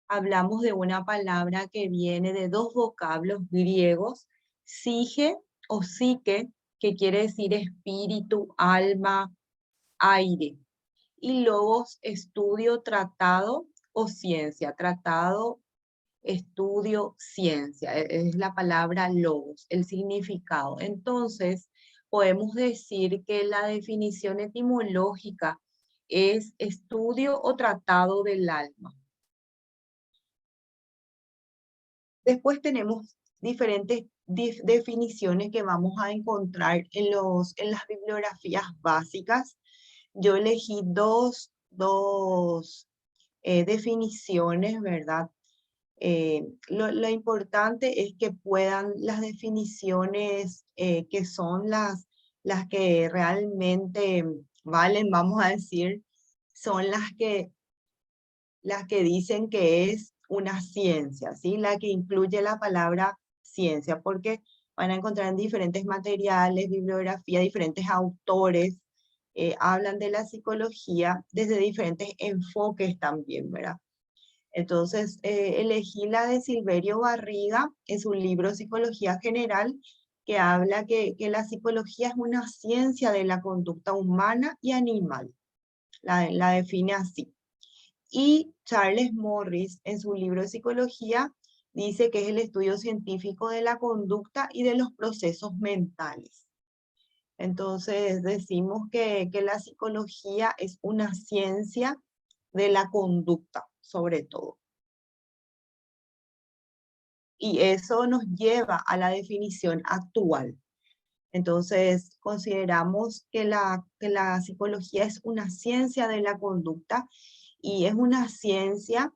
hablamos de una palabra que viene de dos vocablos griegos, sige o psique, que quiere decir espíritu, alma, aire, y logos, estudio, tratado o ciencia, tratado, estudio, ciencia, es la palabra logos, el significado. Entonces, podemos decir que la definición etimológica es estudio o tratado del alma. Después tenemos diferentes definiciones que vamos a encontrar en las bibliografías básicas. Yo elegí dos definiciones, ¿verdad? Lo importante es que puedan las definiciones que son las que realmente valen, vamos a decir, son las que dicen que es una ciencia, ¿sí? La que incluye la palabra ciencia, porque van a encontrar en diferentes materiales, bibliografía, diferentes autores, hablan de la psicología desde diferentes enfoques también, ¿verdad? Entonces, elegí la de Silverio Barriga en su libro Psicología General, que habla que la psicología es una ciencia de la conducta humana y animal. La define así. Y Charles Morris, en su libro de Psicología, dice que es el estudio científico de la conducta y de los procesos mentales. Entonces, decimos que la psicología es una ciencia de la conducta, sobre todo. Y eso nos lleva a la definición actual. Entonces, consideramos que la psicología es una ciencia de la conducta y es una ciencia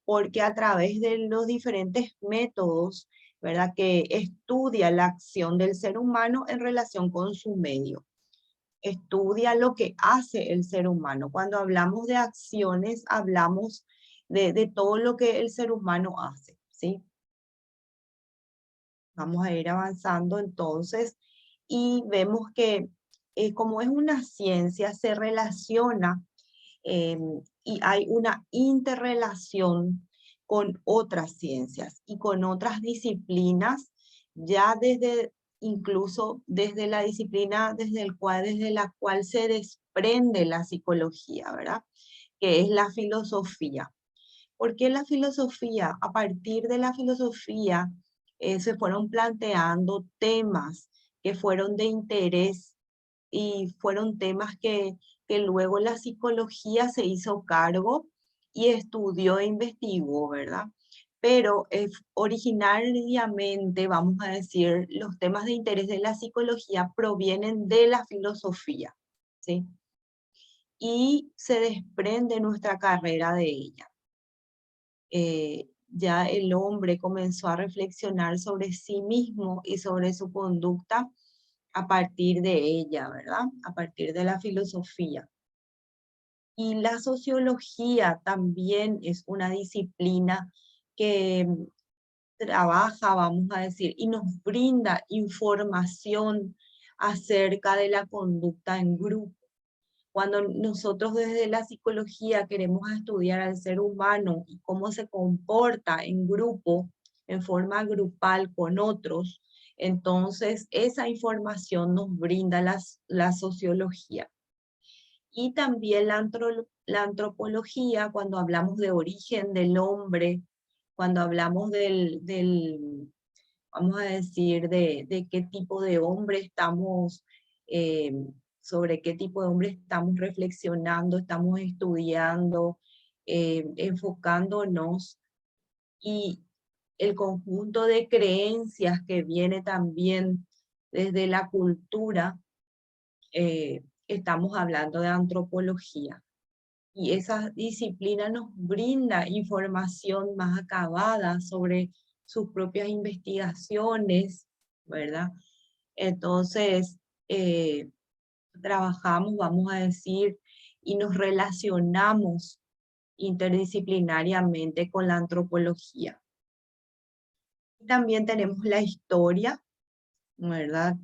porque a través de los diferentes métodos, ¿verdad?, que estudia la acción del ser humano en relación con su medio. Estudia lo que hace el ser humano. Cuando hablamos de acciones, hablamos de todo lo que el ser humano hace, ¿sí? Vamos a ir avanzando entonces y vemos que como es una ciencia, se relaciona eh, y hay una interrelación con otras ciencias y con otras disciplinas, ya desde, incluso desde la disciplina desde la cual se desprende la psicología, ¿verdad? Que es la filosofía. ¿Por qué la filosofía? A partir de la filosofía se fueron planteando temas que fueron de interés y fueron temas que luego la psicología se hizo cargo y estudió e investigó, ¿verdad? Pero originariamente, vamos a decir, los temas de interés de la psicología provienen de la filosofía, ¿sí? Y se desprende nuestra carrera de ella. Ya el hombre comenzó a reflexionar sobre sí mismo y sobre su conducta a partir de ella, ¿verdad? A partir de la filosofía. Y la sociología también es una disciplina que trabaja, vamos a decir, y nos brinda información acerca de la conducta en grupo. Cuando nosotros desde la psicología queremos estudiar al ser humano y cómo se comporta en grupo, en forma grupal con otros, entonces esa información nos brinda la sociología. Y también la antropología, cuando hablamos de origen del hombre, cuando hablamos vamos a decir, de qué tipo de hombre estamos, eh, sobre qué tipo de hombre estamos reflexionando, estamos estudiando, enfocándonos, y el conjunto de creencias que viene también desde la cultura, estamos hablando de antropología. Y esa disciplina nos brinda información más acabada sobre sus propias investigaciones, ¿verdad? Entonces, trabajamos, vamos a decir, y nos relacionamos interdisciplinariamente con la antropología. También tenemos la historia, ¿verdad?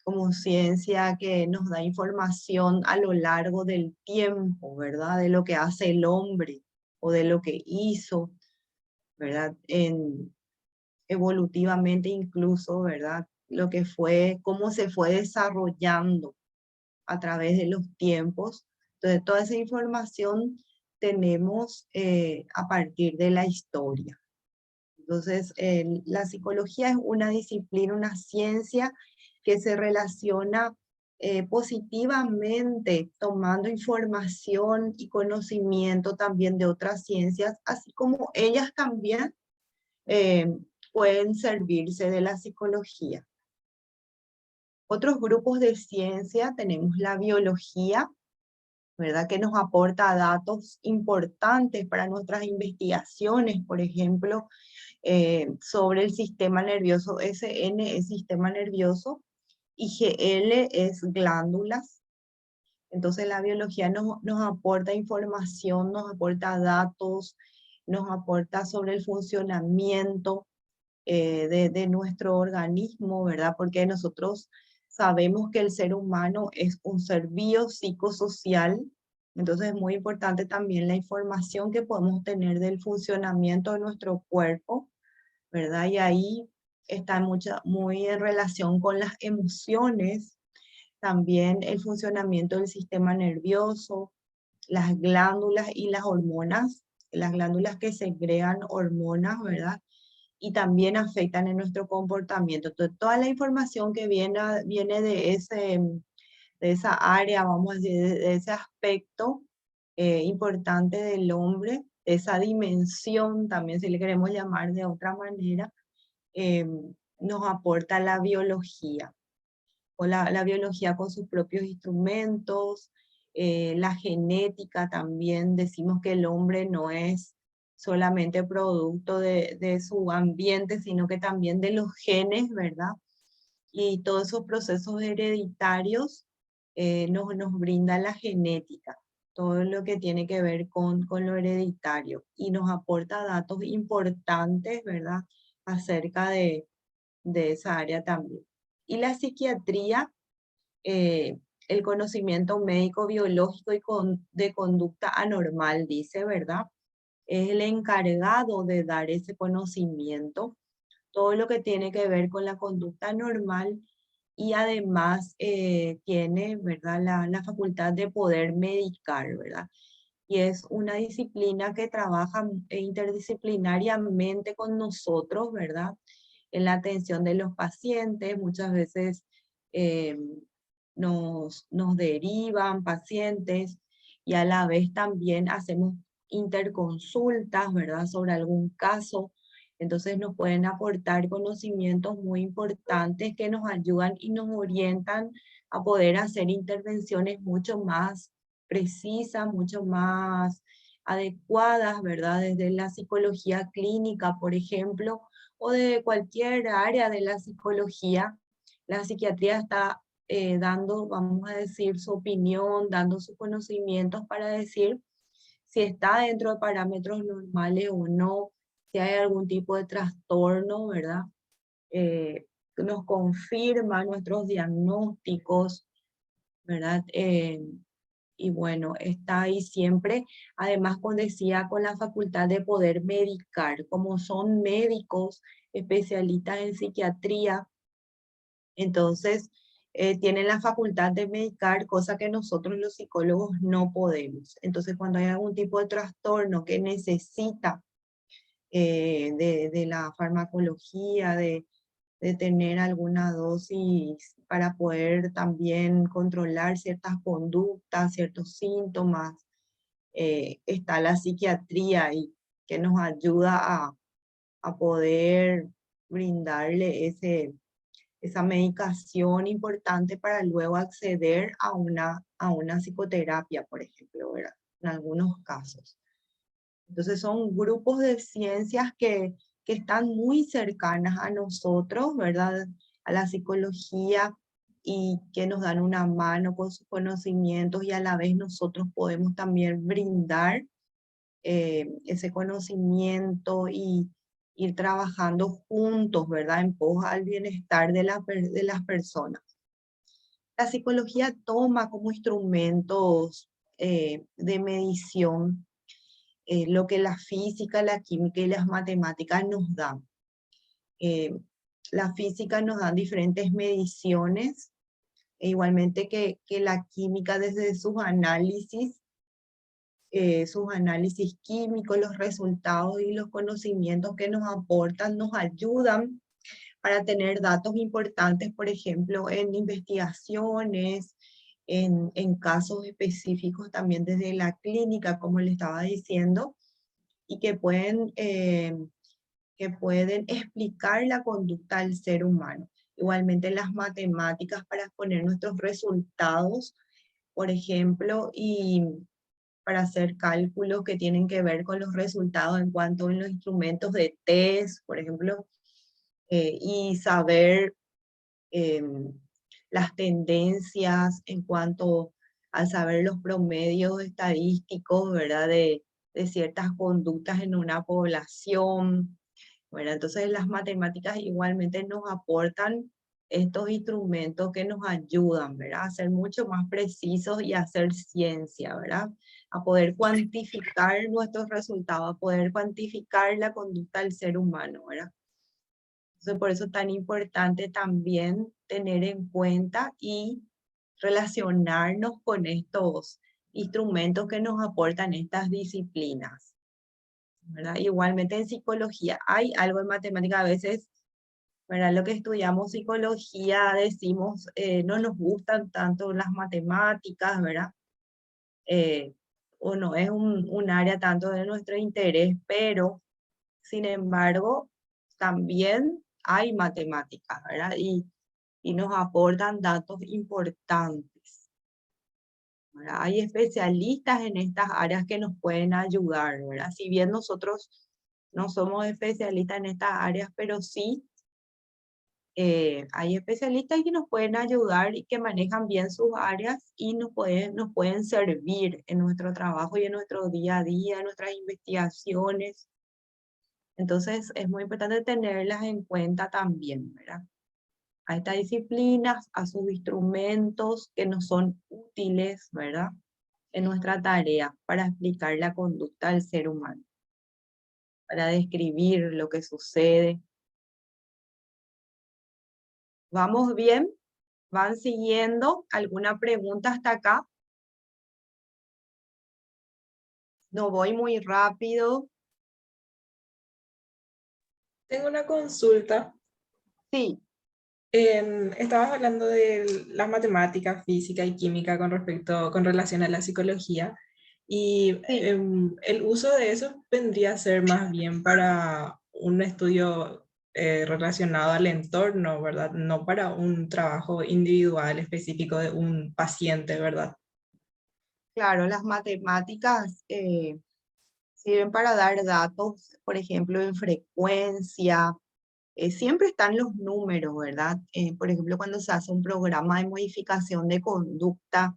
como ciencia que nos da información a lo largo del tiempo, ¿verdad? De lo que hace el hombre o de lo que hizo, ¿verdad? Evolutivamente incluso, ¿verdad? Lo que fue, cómo se fue desarrollando a través de los tiempos. Entonces, toda esa información tenemos a partir de la historia. Entonces, la psicología es una disciplina, una ciencia que se relaciona positivamente, tomando información y conocimiento también de otras ciencias, así como ellas también eh, pueden servirse de la psicología. Otros grupos de ciencia tenemos la biología, ¿verdad? Que nos aporta datos importantes para nuestras investigaciones, por ejemplo, sobre el sistema nervioso. SN es sistema nervioso y GL es glándulas. Entonces la biología nos aporta información, nos aporta datos, nos aporta sobre el funcionamiento de nuestro organismo, ¿verdad? Porque nosotros sabemos que el ser humano es un ser biopsicosocial, entonces es muy importante también la información que podemos tener del funcionamiento de nuestro cuerpo, ¿verdad? Y ahí está muy en relación con las emociones, también el funcionamiento del sistema nervioso, las glándulas y las glándulas que segregan hormonas, ¿verdad? Y también afectan en nuestro comportamiento. Entonces, toda la información que viene de esa área, vamos a decir, de ese aspecto importante del hombre, de esa dimensión, también si le queremos llamar de otra manera, eh, nos aporta la biología, o la biología con sus propios instrumentos, la genética también, decimos que el hombre no es solamente producto de su ambiente, sino que también de los genes, ¿verdad? Y todos esos procesos hereditarios nos brinda la genética, todo lo que tiene que ver con lo hereditario y nos aporta datos importantes, ¿verdad? Acerca de esa área también. Y la psiquiatría, eh, el conocimiento médico, biológico y de conducta anormal, dice, ¿verdad? Es el encargado de dar ese conocimiento, todo lo que tiene que ver con la conducta normal y además tiene, ¿verdad? La facultad de poder medicar, ¿verdad? Y es una disciplina que trabaja interdisciplinariamente con nosotros, ¿verdad? En la atención de los pacientes, muchas veces eh, nos derivan pacientes y a la vez también hacemos interconsultas, ¿verdad? Sobre algún caso. Entonces nos pueden aportar conocimientos muy importantes que nos ayudan y nos orientan a poder hacer intervenciones mucho más precisas, mucho más adecuadas, ¿verdad? Desde la psicología clínica, por ejemplo, o de cualquier área de la psicología. La psiquiatría está dando, vamos a decir, su opinión, dando sus conocimientos para decir si está dentro de parámetros normales o no, si hay algún tipo de trastorno, ¿verdad? Nos confirma nuestros diagnósticos, ¿verdad? Y bueno, está ahí siempre, además, como decía, con la facultad de poder medicar, como son médicos especialistas en psiquiatría, entonces tienen la facultad de medicar, cosa que nosotros los psicólogos no podemos. Entonces, cuando hay algún tipo de trastorno que necesita de la farmacología, de tener alguna dosis para poder también controlar ciertas conductas, ciertos síntomas, está la psiquiatría y que nos ayuda a poder brindarle esa medicación importante para luego acceder a una psicoterapia, por ejemplo, ¿verdad? En algunos casos. Entonces son grupos de ciencias que están muy cercanas a nosotros, ¿verdad? A la psicología y que nos dan una mano con sus conocimientos y a la vez nosotros podemos también brindar ese conocimiento y ir trabajando juntos, ¿verdad? En pos al bienestar de las personas. La psicología toma como instrumentos de medición lo que la física, la química y las matemáticas nos dan. Eh, la física nos da diferentes mediciones, e igualmente que la química desde sus análisis químicos, los resultados y los conocimientos que nos aportan, nos ayudan para tener datos importantes, por ejemplo, en investigaciones, en casos específicos también desde la clínica, como le estaba diciendo, y que pueden explicar la conducta del ser humano. Igualmente las matemáticas para exponer nuestros resultados, por ejemplo, y para hacer cálculos que tienen que ver con los resultados en cuanto a los instrumentos de test, por ejemplo, y saber las tendencias en cuanto a saber los promedios estadísticos, ¿verdad? De ciertas conductas en una población. Bueno, entonces las matemáticas igualmente nos aportan estos instrumentos que nos ayudan, ¿verdad? A ser mucho más precisos y a hacer ciencia, ¿verdad? A poder cuantificar nuestros resultados, a poder cuantificar la conducta del ser humano, ¿verdad? Entonces, por eso es tan importante también tener en cuenta y relacionarnos con estos instrumentos que nos aportan estas disciplinas, ¿verdad? Igualmente en psicología hay algo en matemática a veces, ¿verdad? Lo que estudiamos psicología decimos, no nos gustan tanto las matemáticas, ¿verdad? Eh, o no es un área tanto de nuestro interés, pero sin embargo, también hay matemáticas, ¿verdad? Y nos aportan datos importantes, ¿verdad? Hay especialistas en estas áreas que nos pueden ayudar, ¿verdad? Si bien nosotros no somos especialistas en estas áreas, pero sí hay especialistas que nos pueden ayudar y que manejan bien sus áreas y nos pueden servir en nuestro trabajo y en nuestro día a día, en nuestras investigaciones. Entonces es muy importante tenerlas en cuenta también, ¿verdad? A estas disciplinas, a sus instrumentos que nos son útiles, ¿verdad? En nuestra tarea para explicar la conducta del ser humano, para describir lo que sucede. ¿Vamos bien? ¿Van siguiendo? ¿Alguna pregunta hasta acá? No voy muy rápido. Tengo una consulta. Sí, Estabas hablando de las matemáticas, física y química con relación a la psicología, y sí. el uso de eso vendría a ser más bien para un estudio relacionado al entorno, ¿verdad? No para un trabajo individual específico de un paciente, ¿verdad? Claro, las matemáticas sirven para dar datos, por ejemplo, en frecuencia. Siempre están los números, ¿verdad? Por ejemplo, cuando se hace un programa de modificación de conducta,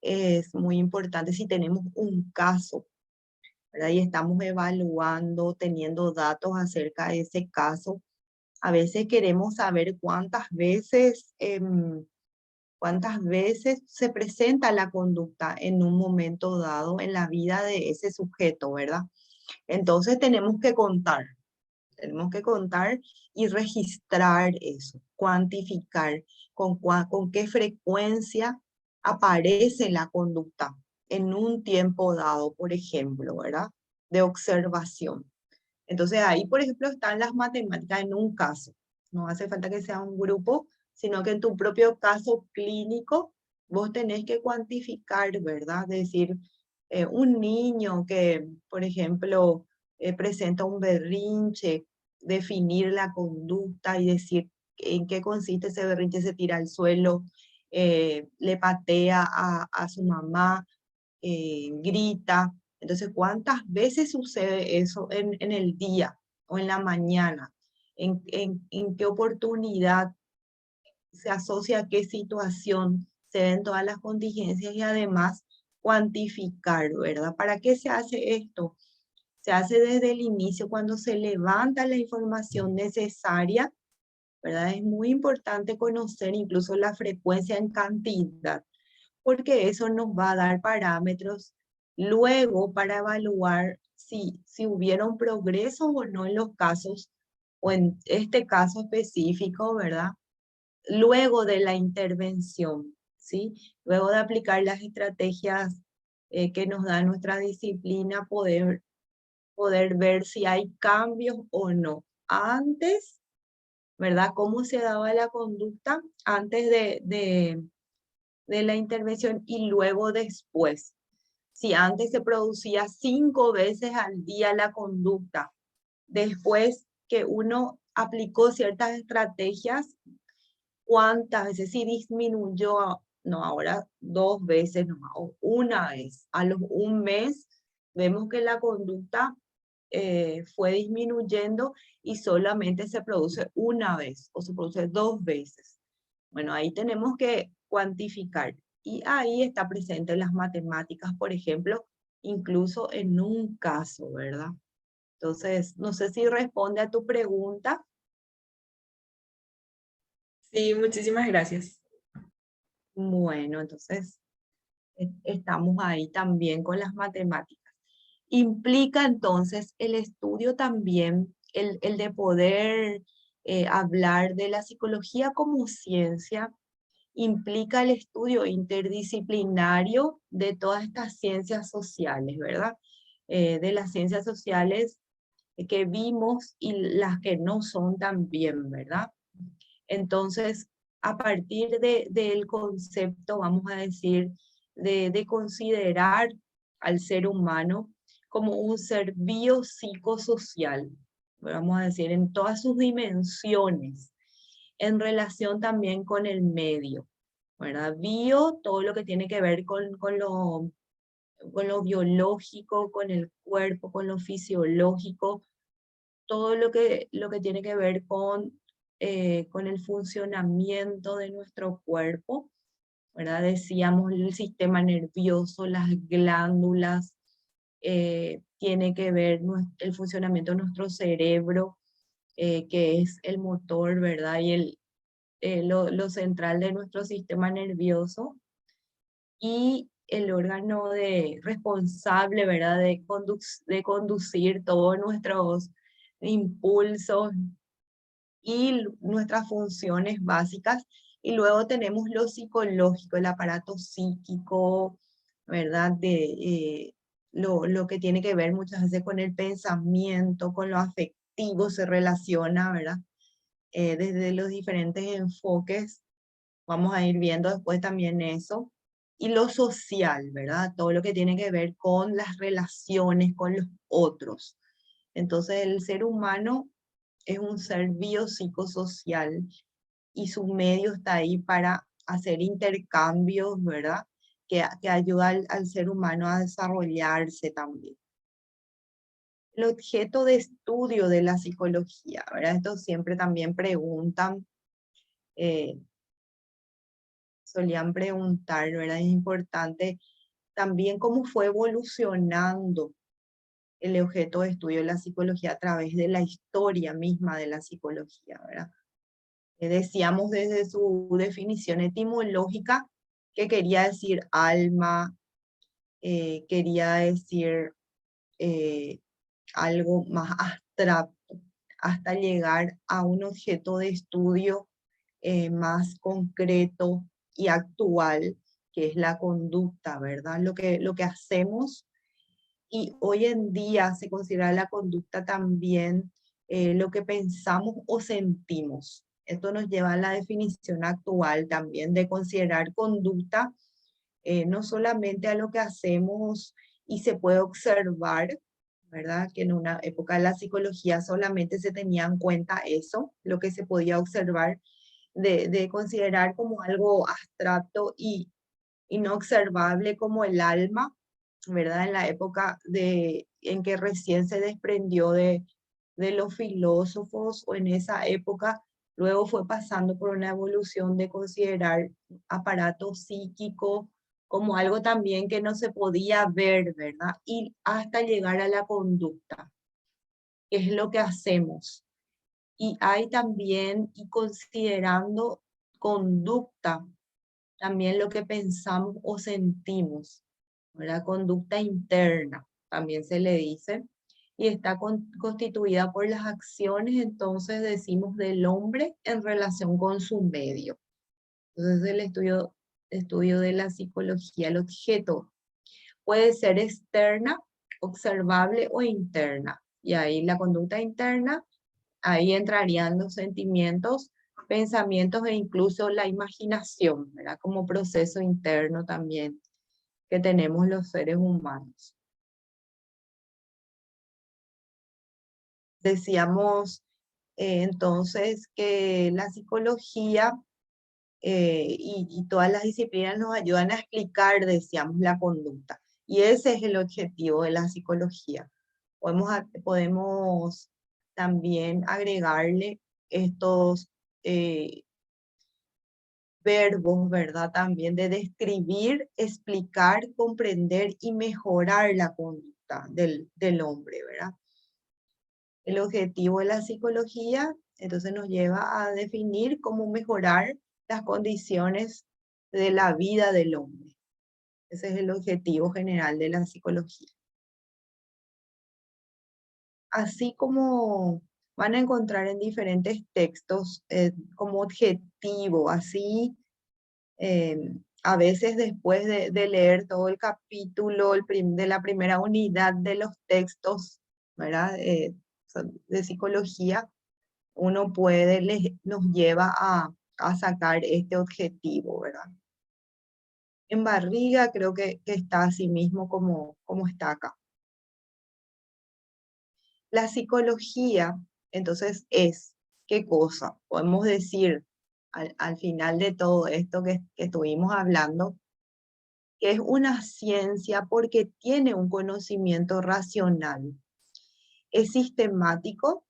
es muy importante si tenemos un caso, ¿verdad? Y estamos evaluando, teniendo datos acerca de ese caso. A veces queremos saber cuántas veces se presenta la conducta en un momento dado en la vida de ese sujeto, ¿verdad? Entonces tenemos que contar y registrar eso, cuantificar con qué frecuencia aparece la conducta en un tiempo dado, por ejemplo, ¿verdad? De observación. Entonces ahí, por ejemplo, están las matemáticas en un caso. No hace falta que sea un grupo, sino que en tu propio caso clínico vos tenés que cuantificar, ¿verdad? Es decir, un niño que, por ejemplo, presenta un berrinche, definir la conducta y decir en qué consiste ese berrinche, se tira al suelo, le patea a su mamá, grita. Entonces, ¿cuántas veces sucede eso en el día o en la mañana? En qué oportunidad se asocia a qué situación? Se ven todas las contingencias y además cuantificar, ¿verdad? ¿Para qué se hace esto? Se hace desde el inicio cuando se levanta la información necesaria, ¿verdad? Es muy importante conocer incluso la frecuencia en cantidad, porque eso nos va a dar parámetros luego para evaluar si hubieron progresos o no en los casos, o en este caso específico, ¿verdad? Luego de la intervención, ¿sí? Luego de aplicar las estrategias que nos da nuestra disciplina, poder ver si hay cambios o no. Antes, ¿verdad? ¿Cómo se daba la conducta antes de la intervención y luego después? Si antes se producía 5 veces al día la conducta, después que uno aplicó ciertas estrategias, ¿cuántas veces? Si disminuyó, no, ahora 2 veces, no, o una vez. A los un mes vemos que la conducta fue disminuyendo y solamente se produce una vez o se produce 2 veces. Bueno, ahí tenemos que cuantificar y ahí está presente las matemáticas, por ejemplo, incluso en un caso, ¿verdad? Entonces, no sé si responde a tu pregunta. Sí, muchísimas gracias. Bueno, entonces estamos ahí también con las matemáticas. Implica entonces el estudio también, el de poder hablar de la psicología como ciencia, implica el estudio interdisciplinario de todas estas ciencias sociales, ¿verdad? De las ciencias sociales que vimos y las que no son también, ¿verdad? Entonces, a partir del concepto, vamos a decir, de considerar al ser humano como un ser biopsicosocial, vamos a decir, en todas sus dimensiones, en relación también con el medio, ¿verdad? Bio, todo lo que tiene que ver con lo biológico, con el cuerpo, con lo fisiológico, todo lo que tiene que ver con el funcionamiento de nuestro cuerpo, ¿verdad? Decíamos el sistema nervioso, las glándulas, tiene que ver el funcionamiento de nuestro cerebro, que es el motor, ¿verdad? Y lo central de nuestro sistema nervioso, y el órgano responsable, ¿verdad? De conducir todos nuestros impulsos y nuestras funciones básicas. Y luego tenemos lo psicológico, el aparato psíquico, ¿verdad? Lo que tiene que ver muchas veces con el pensamiento, con lo afectivo, se relaciona, ¿verdad? Desde los diferentes enfoques, vamos a ir viendo después también eso. Y lo social, ¿verdad? Todo lo que tiene que ver con las relaciones con los otros. Entonces el ser humano es un ser biopsicosocial y su medio está ahí para hacer intercambios, ¿verdad? Que ayuda al ser humano a desarrollarse también. El objeto de estudio de la psicología, ¿verdad? Esto siempre también preguntan, eh, solían preguntar, ¿verdad? Es importante también cómo fue evolucionando el objeto de estudio de la psicología a través de la historia misma de la psicología, ¿verdad? Decíamos desde su definición etimológica que quería decir alma, quería decir eh, algo más abstracto, hasta llegar a un objeto de estudio más concreto y actual, que es la conducta, ¿verdad? Lo que hacemos, y hoy en día se considera la conducta también lo que pensamos o sentimos. Esto nos lleva a la definición actual también de considerar conducta no solamente a lo que hacemos y se puede observar, ¿verdad? Que en una época de la psicología solamente se tenía en cuenta eso, lo que se podía observar, de considerar como algo abstracto y no observable como el alma, ¿verdad? En la época en que recién se desprendió de los filósofos, o en esa época, luego fue pasando por una evolución de considerar aparato psíquico como algo también que no se podía ver, ¿verdad? Y hasta llegar a la conducta, que es lo que hacemos. Y hay también, y considerando conducta, también lo que pensamos o sentimos, ¿verdad? Conducta interna, también se le dice, y está constituida por las acciones, entonces decimos del hombre en relación con su medio. Entonces el estudio de la psicología, el objeto puede ser externa, observable o interna. Y ahí la conducta interna, ahí entrarían los sentimientos, pensamientos e incluso la imaginación, ¿verdad? Como proceso interno también que tenemos los seres humanos. Decíamos entonces que la psicología y todas las disciplinas nos ayudan a explicar, decíamos, la conducta. Y ese es el objetivo de la psicología. Podemos también agregarle estos verbos, ¿verdad? También de describir, explicar, comprender y mejorar la conducta del hombre, ¿verdad? El objetivo de la psicología, entonces, nos lleva a definir cómo mejorar las condiciones de la vida del hombre. Ese es el objetivo general de la psicología. Así como van a encontrar en diferentes textos como objetivo, así a veces después de leer todo el capítulo de la primera unidad de los textos, ¿verdad? De psicología, uno puede, nos lleva a sacar este objetivo, ¿verdad? En Barriga creo que está así mismo como está acá. La psicología, entonces, es, ¿qué cosa? Podemos decir al final de todo esto que estuvimos hablando, que es una ciencia porque tiene un conocimiento racional. Es sistemático,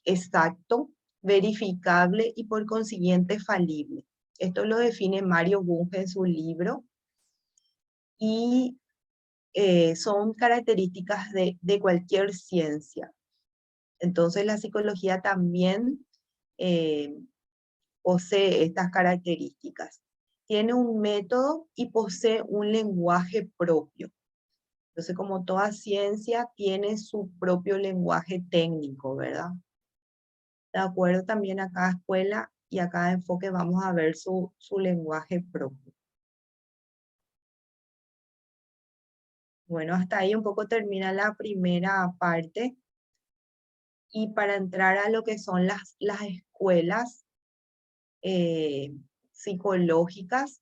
exacto, verificable y por consiguiente falible. Esto lo define Mario Bunge en su libro y son características de cualquier ciencia. Entonces la psicología también eh, posee estas características. Tiene un método y posee un lenguaje propio. Entonces, como toda ciencia, tiene su propio lenguaje técnico, ¿verdad? De acuerdo también a cada escuela y a cada enfoque vamos a ver su lenguaje propio. Bueno, hasta ahí un poco termina la primera parte. Y para entrar a lo que son las escuelas psicológicas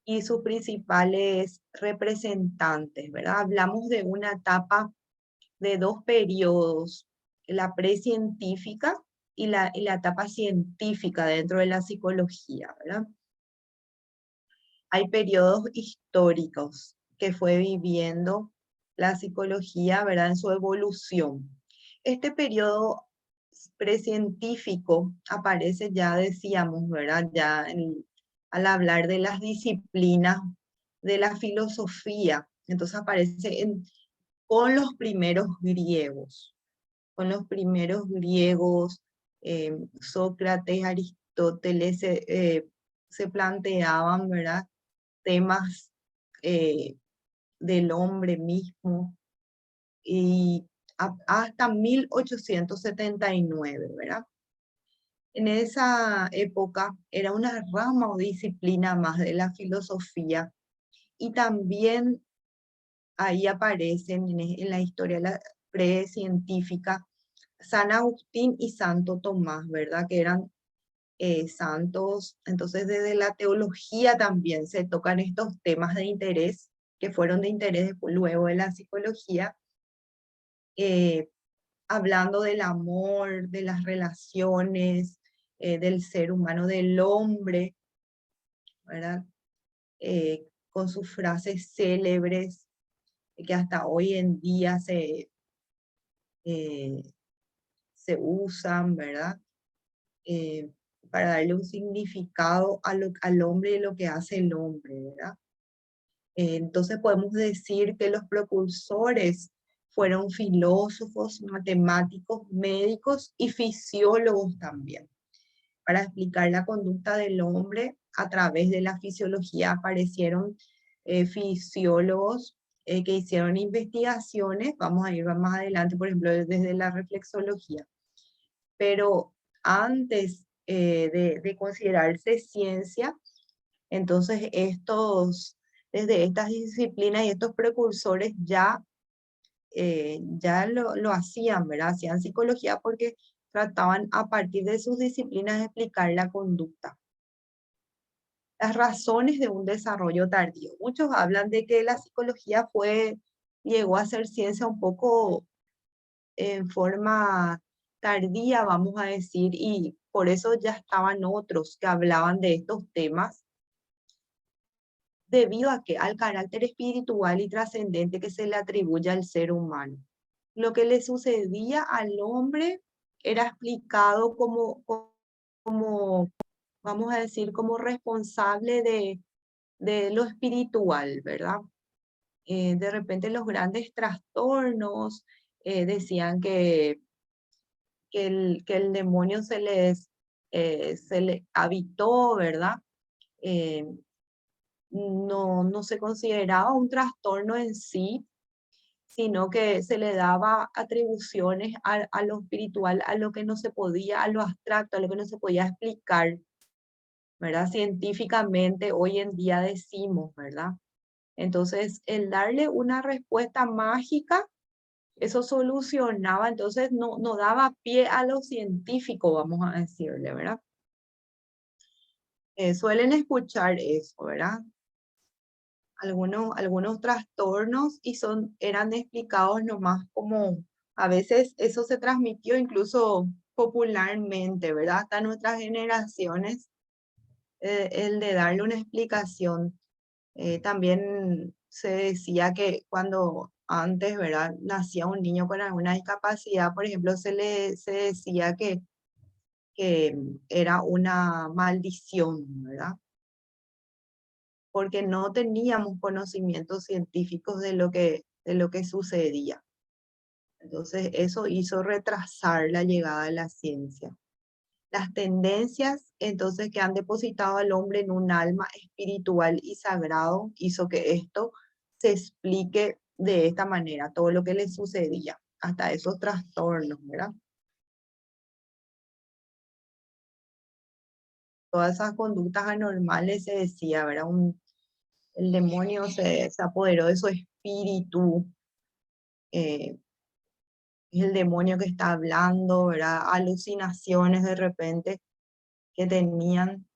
y sus principales representantes, ¿verdad? Hablamos de una etapa de dos periodos, la precientífica y la etapa científica dentro de la psicología, ¿verdad? Hay periodos históricos que fue viviendo la psicología, ¿verdad? En su evolución. Este periodo precientífico aparece, ya decíamos, ¿verdad? Al hablar de las disciplinas de la filosofía, entonces aparece con los primeros griegos, Sócrates, Aristóteles, se planteaban, ¿verdad? Temas del hombre mismo, y hasta 1879, ¿verdad? En esa época era una rama o disciplina más de la filosofía y también ahí aparecen en la historia precientífica San Agustín y Santo Tomás, ¿verdad? Que eran santos. Entonces, desde la teología también se tocan estos temas de interés, que fueron de interés después, luego de la psicología, eh, hablando del amor, de las relaciones, del ser humano, del hombre, ¿verdad? Con sus frases célebres que hasta hoy en día eh, se usan, ¿verdad? Eh, para darle un significado al hombre y lo que hace el hombre, ¿verdad? Entonces podemos decir que los precursores fueron filósofos, matemáticos, médicos y fisiólogos también. Para explicar la conducta del hombre a través de la fisiología aparecieron fisiólogos que hicieron investigaciones, vamos a ir más adelante, por ejemplo, desde la reflexología. Pero antes de considerarse ciencia, entonces desde estas disciplinas y estos precursores ya lo hacían, ¿verdad? Hacían psicología porque trataban a partir de sus disciplinas de explicar la conducta. Las razones de un desarrollo tardío. Muchos hablan de que la psicología llegó a ser ciencia un poco en forma tardía, vamos a decir, y por eso ya estaban otros que hablaban de estos temas, debido a que al carácter espiritual y trascendente que se le atribuye al ser humano. Lo que le sucedía al hombre era explicado como vamos a decir, como responsable de lo espiritual, ¿verdad? De repente los grandes trastornos decían que el demonio se le habitó, ¿verdad? Eh, no se consideraba un trastorno en sí, sino que se le daba atribuciones a lo espiritual, a lo que no se podía, a lo abstracto, a lo que no se podía explicar, ¿verdad? Científicamente hoy en día decimos, ¿verdad? Entonces, el darle una respuesta mágica, eso solucionaba, entonces no daba pie a lo científico, vamos a decirle, ¿verdad? Suelen escuchar eso, ¿verdad? Algunos trastornos y eran explicados nomás como, a veces eso se transmitió incluso popularmente, ¿verdad? Hasta nuestras generaciones, el de darle una explicación. También se decía que cuando antes, ¿verdad? Nacía un niño con alguna discapacidad, por ejemplo, se decía que era una maldición, ¿verdad? Porque no teníamos conocimientos científicos de lo que sucedía. Entonces, eso hizo retrasar la llegada de la ciencia. Las tendencias, entonces, que han depositado al hombre en un alma espiritual y sagrado, hizo que esto se explique de esta manera, todo lo que le sucedía, hasta esos trastornos, ¿verdad? Todas esas conductas anormales se decía, ¿verdad? El demonio se apoderó de su espíritu, es el demonio que está hablando, ¿verdad? Alucinaciones de repente que tenían.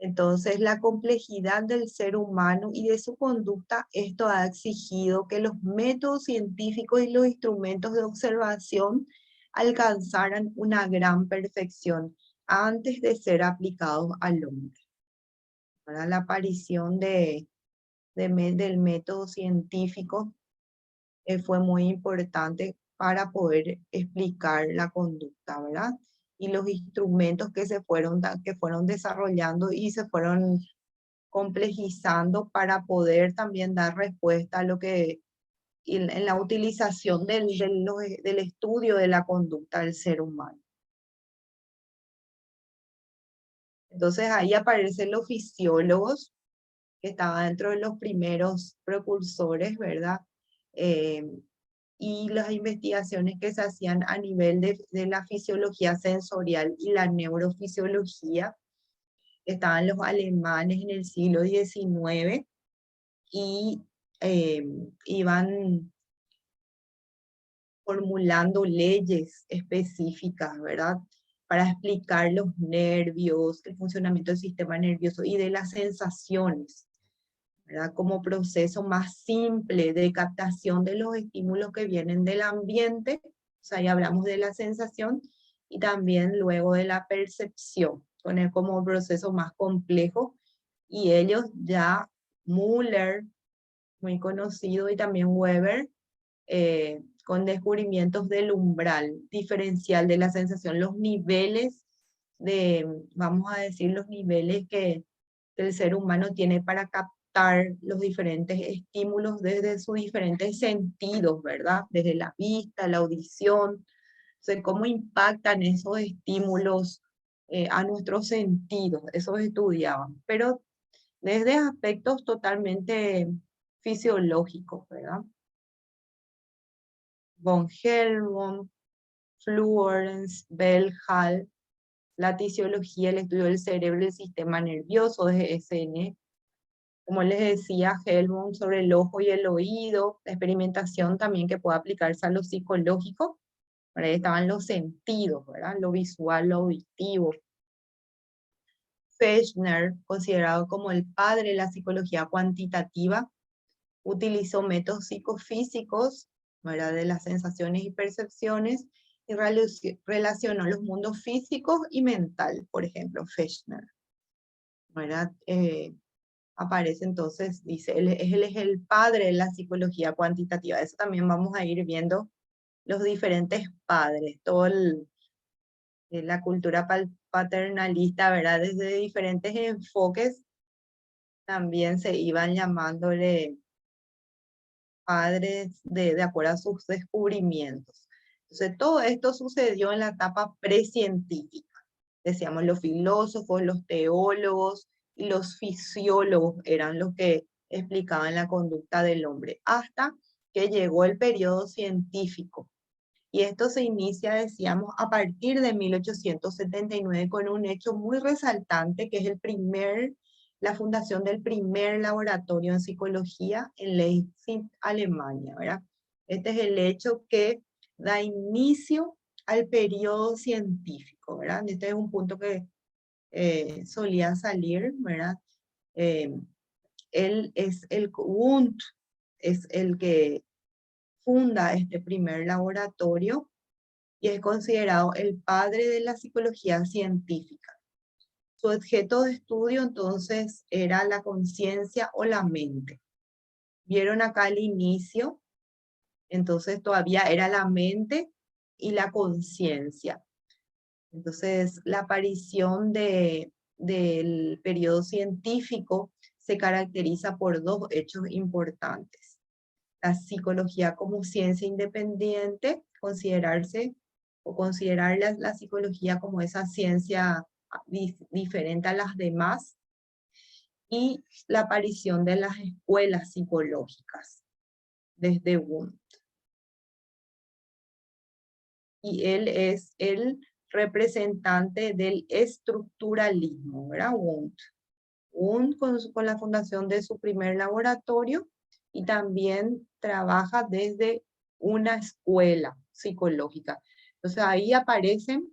Entonces, la complejidad del ser humano y de su conducta, esto ha exigido que los métodos científicos y los instrumentos de observación alcanzaran una gran perfección antes de ser aplicados al hombre. Para la aparición del método científico fue muy importante para poder explicar la conducta, ¿verdad? Y los instrumentos que fueron desarrollando y se fueron complejizando para poder también dar respuesta a lo que en la utilización del estudio de la conducta del ser humano. Entonces ahí aparecen los fisiólogos, que estaban dentro de los primeros precursores, ¿verdad? Eh, y las investigaciones que se hacían a nivel de la fisiología sensorial y la neurofisiología. Estaban los alemanes en el siglo XIX y eh, iban formulando leyes específicas, ¿verdad? Para explicar los nervios, el funcionamiento del sistema nervioso y de las sensaciones, ¿verdad? Como proceso más simple de captación de los estímulos que vienen del ambiente, o sea, ya hablamos de la sensación, y también luego de la percepción, poner como proceso más complejo, y ellos ya, Müller, muy conocido, y también Weber, con descubrimientos del umbral diferencial de la sensación, los niveles vamos a decir, los niveles que el ser humano tiene para captar captar los diferentes estímulos desde sus diferentes sentidos, ¿verdad? Desde la vista, la audición, o sea, cómo impactan esos estímulos a nuestros sentidos, eso estudiaban, pero desde aspectos totalmente fisiológicos, ¿verdad? Von Helmont, Florence, Bell, Hall, la tisiología, el estudio del cerebro y el sistema nervioso de SN. Como les decía, Helmont sobre el ojo y el oído, la experimentación también que puede aplicarse a lo psicológico. Por ahí estaban los sentidos, ¿verdad? Lo visual, lo auditivo. Fechner, considerado como el padre de la psicología cuantitativa, utilizó métodos psicofísicos, ¿verdad? De las sensaciones y percepciones, y relacionó los mundos físicos y mental, por ejemplo, Fechner, ¿verdad? Aparece entonces, dice, él es el padre de la psicología cuantitativa. Eso también vamos a ir viendo los diferentes padres, la cultura paternalista, ¿verdad? Desde diferentes enfoques también se iban llamándole padres de acuerdo a sus descubrimientos. Entonces, todo esto sucedió en la etapa precientífica. Decíamos, los filósofos, los teólogos y los fisiólogos eran los que explicaban la conducta del hombre, hasta que llegó el periodo científico. Y esto se inicia, decíamos, a partir de 1879 con un hecho muy resaltante, que es la fundación del primer laboratorio en psicología en Leipzig, Alemania, ¿verdad? Este es el hecho que da inicio al periodo científico, ¿verdad? Este es un punto que solía salir, ¿verdad? Él es Wundt es el que funda este primer laboratorio y es considerado el padre de la psicología científica. Su objeto de estudio entonces era la conciencia o la mente. Vieron acá el inicio, entonces todavía era la mente y la conciencia. Entonces la aparición del periodo científico se caracteriza por dos hechos importantes. La psicología como ciencia independiente, considerar la psicología como esa ciencia diferente a las demás, y la aparición de las escuelas psicológicas desde Wundt. Y él es el representante del estructuralismo, ¿verdad? Wundt con la fundación de su primer laboratorio, y también trabaja desde una escuela psicológica. Entonces ahí aparecen,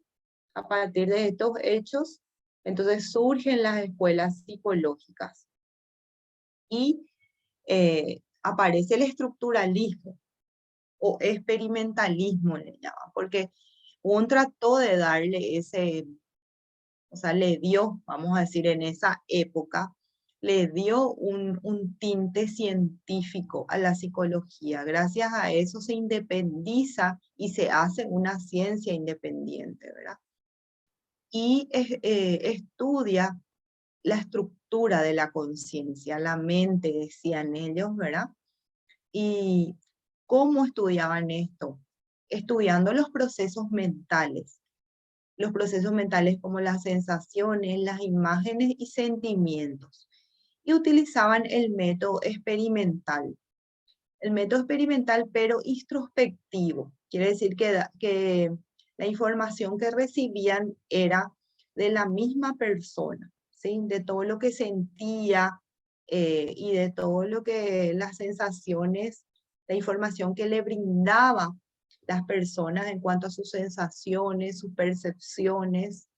a partir de estos hechos, entonces surgen las escuelas psicológicas. Y aparece el estructuralismo o experimentalismo, le llaman, porque Wundt trató de darle o sea, le dio, vamos a decir, en esa época, le dio un tinte científico a la psicología. Gracias a eso se independiza y se hace una ciencia independiente, ¿verdad? Y estudia la estructura de la conciencia, la mente, decían ellos, ¿verdad? ¿Y cómo estudiaban esto? Estudiando los procesos mentales como las sensaciones, las imágenes y sentimientos. Y utilizaban el método experimental. El método experimental, pero introspectivo. Quiere decir que la información que recibían era de la misma persona, ¿sí? De todo lo que sentía y de todo lo que las sensaciones, la información que le brindaba las personas en cuanto a sus sensaciones, sus percepciones.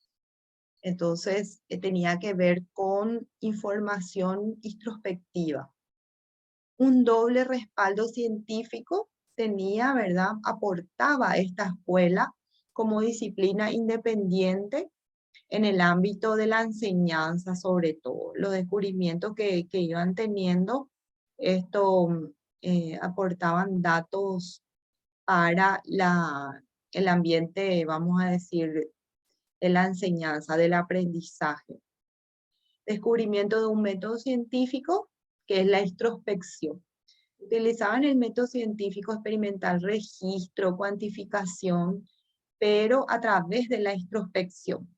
Entonces, tenía que ver con información introspectiva. Un doble respaldo científico tenía, ¿verdad? Aportaba esta escuela como disciplina independiente en el ámbito de la enseñanza, sobre todo. Los descubrimientos que iban teniendo, esto aportaban datos para el ambiente, vamos a decir, de la enseñanza, del aprendizaje. Descubrimiento de un método científico que es la introspección. Utilizaban el método científico experimental, registro, cuantificación, pero a través de la introspección.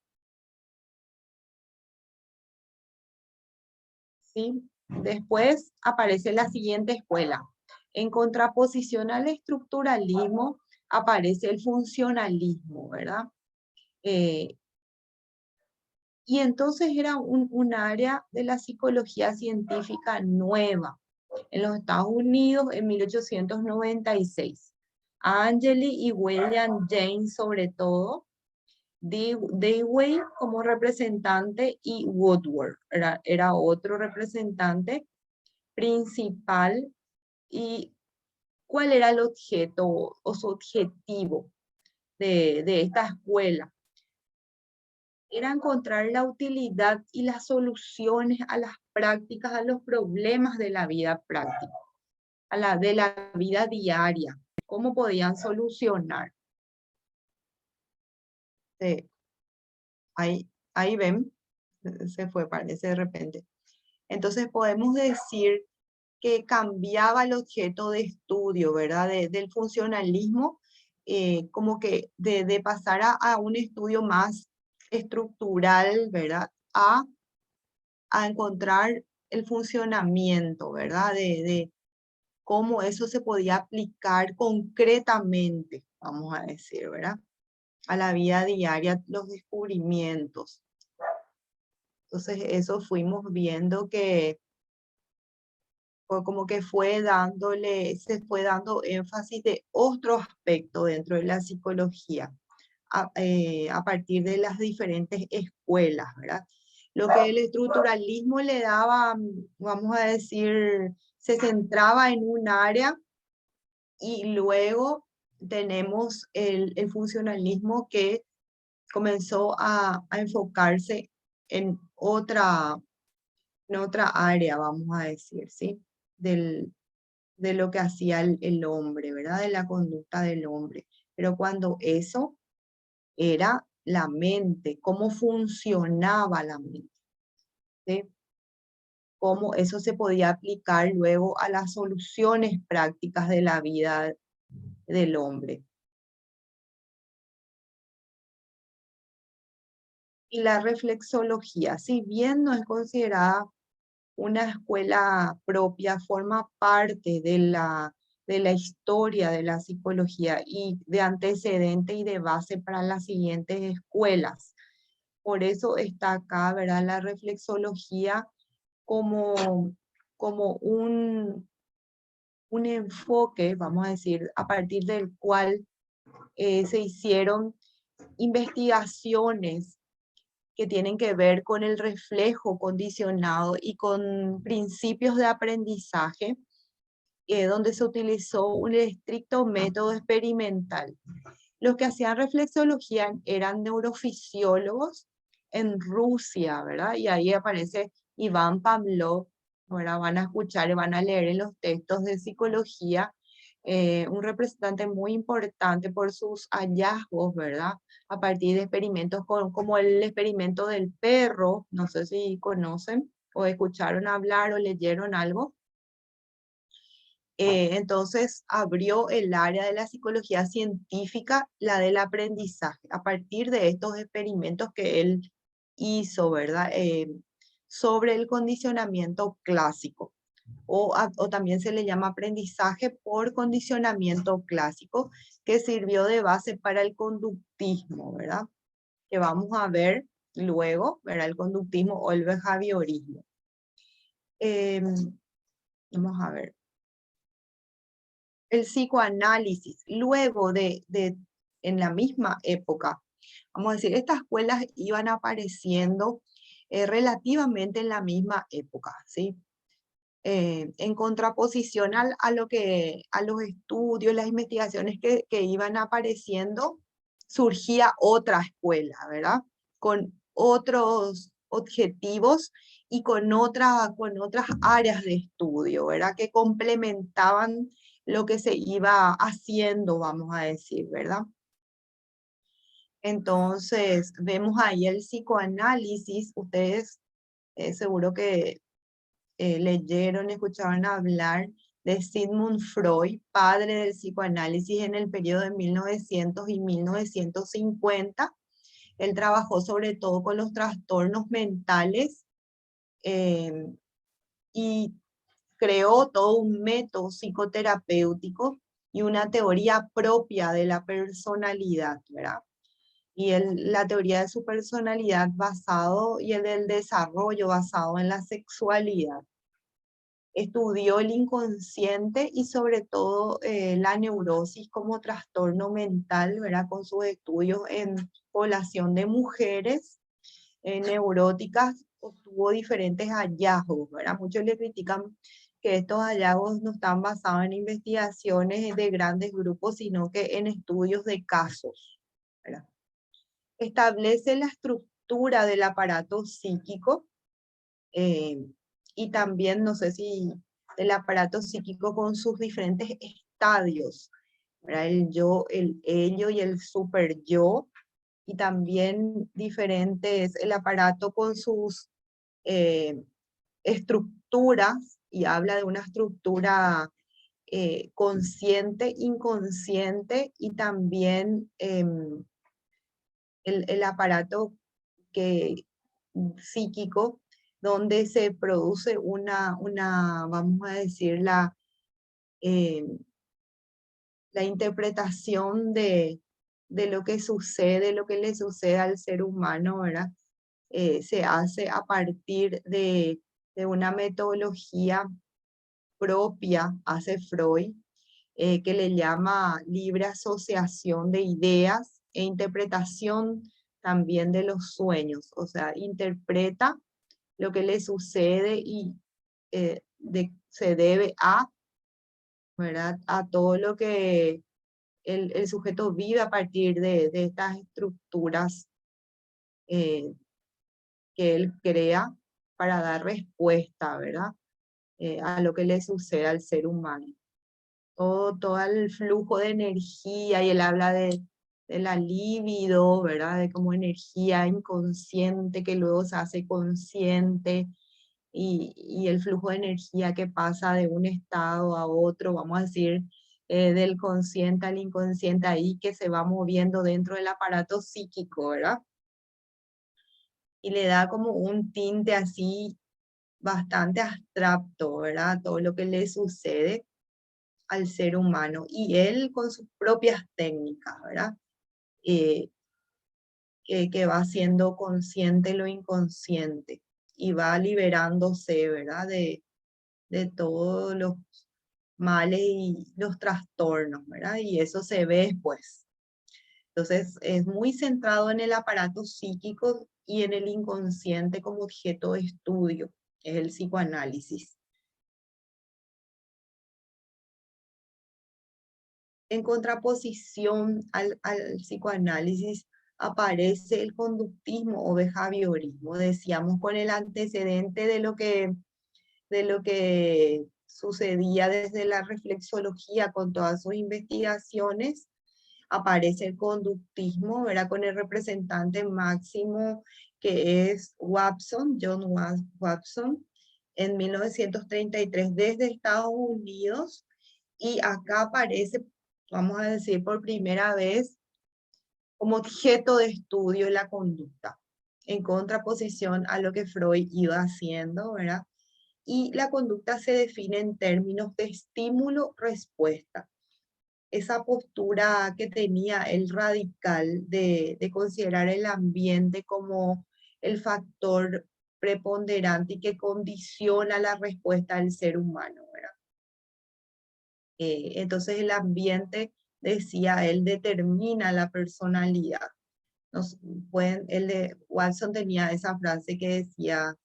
¿Sí? Después aparece la siguiente escuela. En contraposición al estructuralismo aparece el funcionalismo, ¿verdad? Y entonces era un área de la psicología científica nueva en los Estados Unidos en 1896. Angeli y William James sobre todo, Dewey como representante y Woodward era otro representante principal. ¿Y cuál era el objeto o su objetivo de esta escuela? Era encontrar la utilidad y las soluciones a las prácticas, a los problemas de la vida práctica, de la vida diaria, cómo podían solucionar. Sí, ahí ven, se fue, parece de repente. Entonces podemos decir que cambiaba el objeto de estudio, ¿verdad? Del funcionalismo, como que de pasar a un estudio más estructural, ¿verdad? A encontrar el funcionamiento, ¿verdad? De cómo eso se podía aplicar concretamente, vamos a decir, ¿verdad? A la vida diaria, los descubrimientos. Entonces, eso fuimos viendo que como que se fue dando énfasis de otro aspecto dentro de la psicología, a partir de las diferentes escuelas, ¿verdad? Lo que el estructuralismo le daba, vamos a decir, se centraba en un área, y luego tenemos el funcionalismo que comenzó a enfocarse en otra área, vamos a decir, ¿sí? De lo que hacía el hombre, ¿verdad? De la conducta del hombre. Pero cuando eso era la mente, cómo funcionaba la mente, ¿sí? Cómo eso se podía aplicar luego a las soluciones prácticas de la vida del hombre. Y la reflexología, si bien no es considerada una escuela propia, forma parte de la historia de la psicología y de antecedente y de base para las siguientes escuelas. Por eso está acá, ¿verdad? La reflexología como, como un enfoque, vamos a decir, a partir del cual se hicieron investigaciones que tienen que ver con el reflejo condicionado y con principios de aprendizaje, donde se utilizó un estricto método experimental. Los que hacían reflexología eran neurofisiólogos en Rusia, ¿verdad? Y ahí aparece Iván Pavlov. Ahora van a escuchar y van a leer en los textos de psicología, un representante muy importante por sus hallazgos, ¿verdad? A partir de experimentos como el experimento del perro, no sé si conocen o escucharon hablar o leyeron algo. Entonces abrió el área de la psicología científica, la del aprendizaje, a partir de estos experimentos que él hizo, ¿verdad? Sobre el condicionamiento clásico, o también se le llama aprendizaje por condicionamiento clásico, que sirvió de base para el conductismo, ¿verdad? Que vamos a ver luego, ¿verdad? El conductismo o el behaviorismo. Vamos a ver. El psicoanálisis, luego en la misma época, vamos a decir, estas escuelas iban apareciendo relativamente en la misma época, ¿sí? En contraposición a los estudios, las investigaciones que iban apareciendo, surgía otra escuela, ¿verdad? Con otros objetivos y con otras áreas de estudio, ¿verdad? Que complementaban lo que se iba haciendo, vamos a decir, ¿verdad? Entonces, vemos ahí el psicoanálisis, ustedes seguro que leyeron, escucharon hablar de Sigmund Freud, padre del psicoanálisis en el periodo de 1900 y 1950. Él trabajó sobre todo con los trastornos mentales eh, y creó todo un método psicoterapéutico y una teoría propia de la personalidad, ¿verdad? Y la teoría de su personalidad basado y el del desarrollo basado en la sexualidad. Estudió el inconsciente y sobre todo la neurosis como trastorno mental, ¿verdad? Con sus estudios en población de mujeres neuróticas, obtuvo diferentes hallazgos, ¿verdad? Muchos le critican que estos hallazgos no están basados en investigaciones de grandes grupos, sino que en estudios de casos, ¿verdad? Establece la estructura del aparato psíquico eh, y también, no sé si el aparato psíquico con sus diferentes estadios, ¿verdad? El yo, el ello y el super yo, y también diferentes, el aparato con sus eh, estructuras, y habla de una estructura consciente, inconsciente, y también el aparato que, psíquico, donde se produce vamos a decir, eh, la interpretación de lo que sucede, lo que le sucede al ser humano, ¿verdad? Se hace a partir de una metodología propia, hace Freud, que le llama libre asociación de ideas e interpretación también de los sueños. O sea, interpreta lo que le sucede y se debe a, ¿verdad? A todo lo que el sujeto vive a partir de estas estructuras eh, que él crea para dar respuesta, ¿verdad? A lo que le sucede al ser humano. Todo el flujo de energía, y él habla de la libido, ¿verdad? De como energía inconsciente que luego se hace consciente, y el flujo de energía que pasa de un estado a otro, vamos a decir, del consciente al inconsciente ahí, que se va moviendo dentro del aparato psíquico, ¿verdad? Y le da como un tinte así bastante abstracto, ¿verdad? Todo lo que le sucede al ser humano, y él con sus propias técnicas, ¿verdad? Eh, que va siendo consciente lo inconsciente y va liberándose, ¿verdad? De todos los males y los trastornos, ¿verdad? Y eso se ve después. Entonces, es muy centrado en el aparato psíquico y en el inconsciente como objeto de estudio, es el psicoanálisis. En contraposición al psicoanálisis aparece el conductismo o behaviorismo, decíamos, con el antecedente de lo que sucedía desde la reflexología con todas sus investigaciones. Aparece el conductismo, ¿verdad? Con el representante máximo que es Watson, John Watson, en 1933 desde Estados Unidos, y acá aparece, vamos a decir, por primera vez como objeto de estudio la conducta, en contraposición a lo que Freud iba haciendo, ¿verdad? Y la conducta se define en términos de estímulo-respuesta. Esa postura que tenía el radical de considerar el ambiente como el factor preponderante y que condiciona la respuesta del ser humano, ¿verdad? Entonces el ambiente, decía él, determina la personalidad. Nos el de Watson tenía esa frase que decía,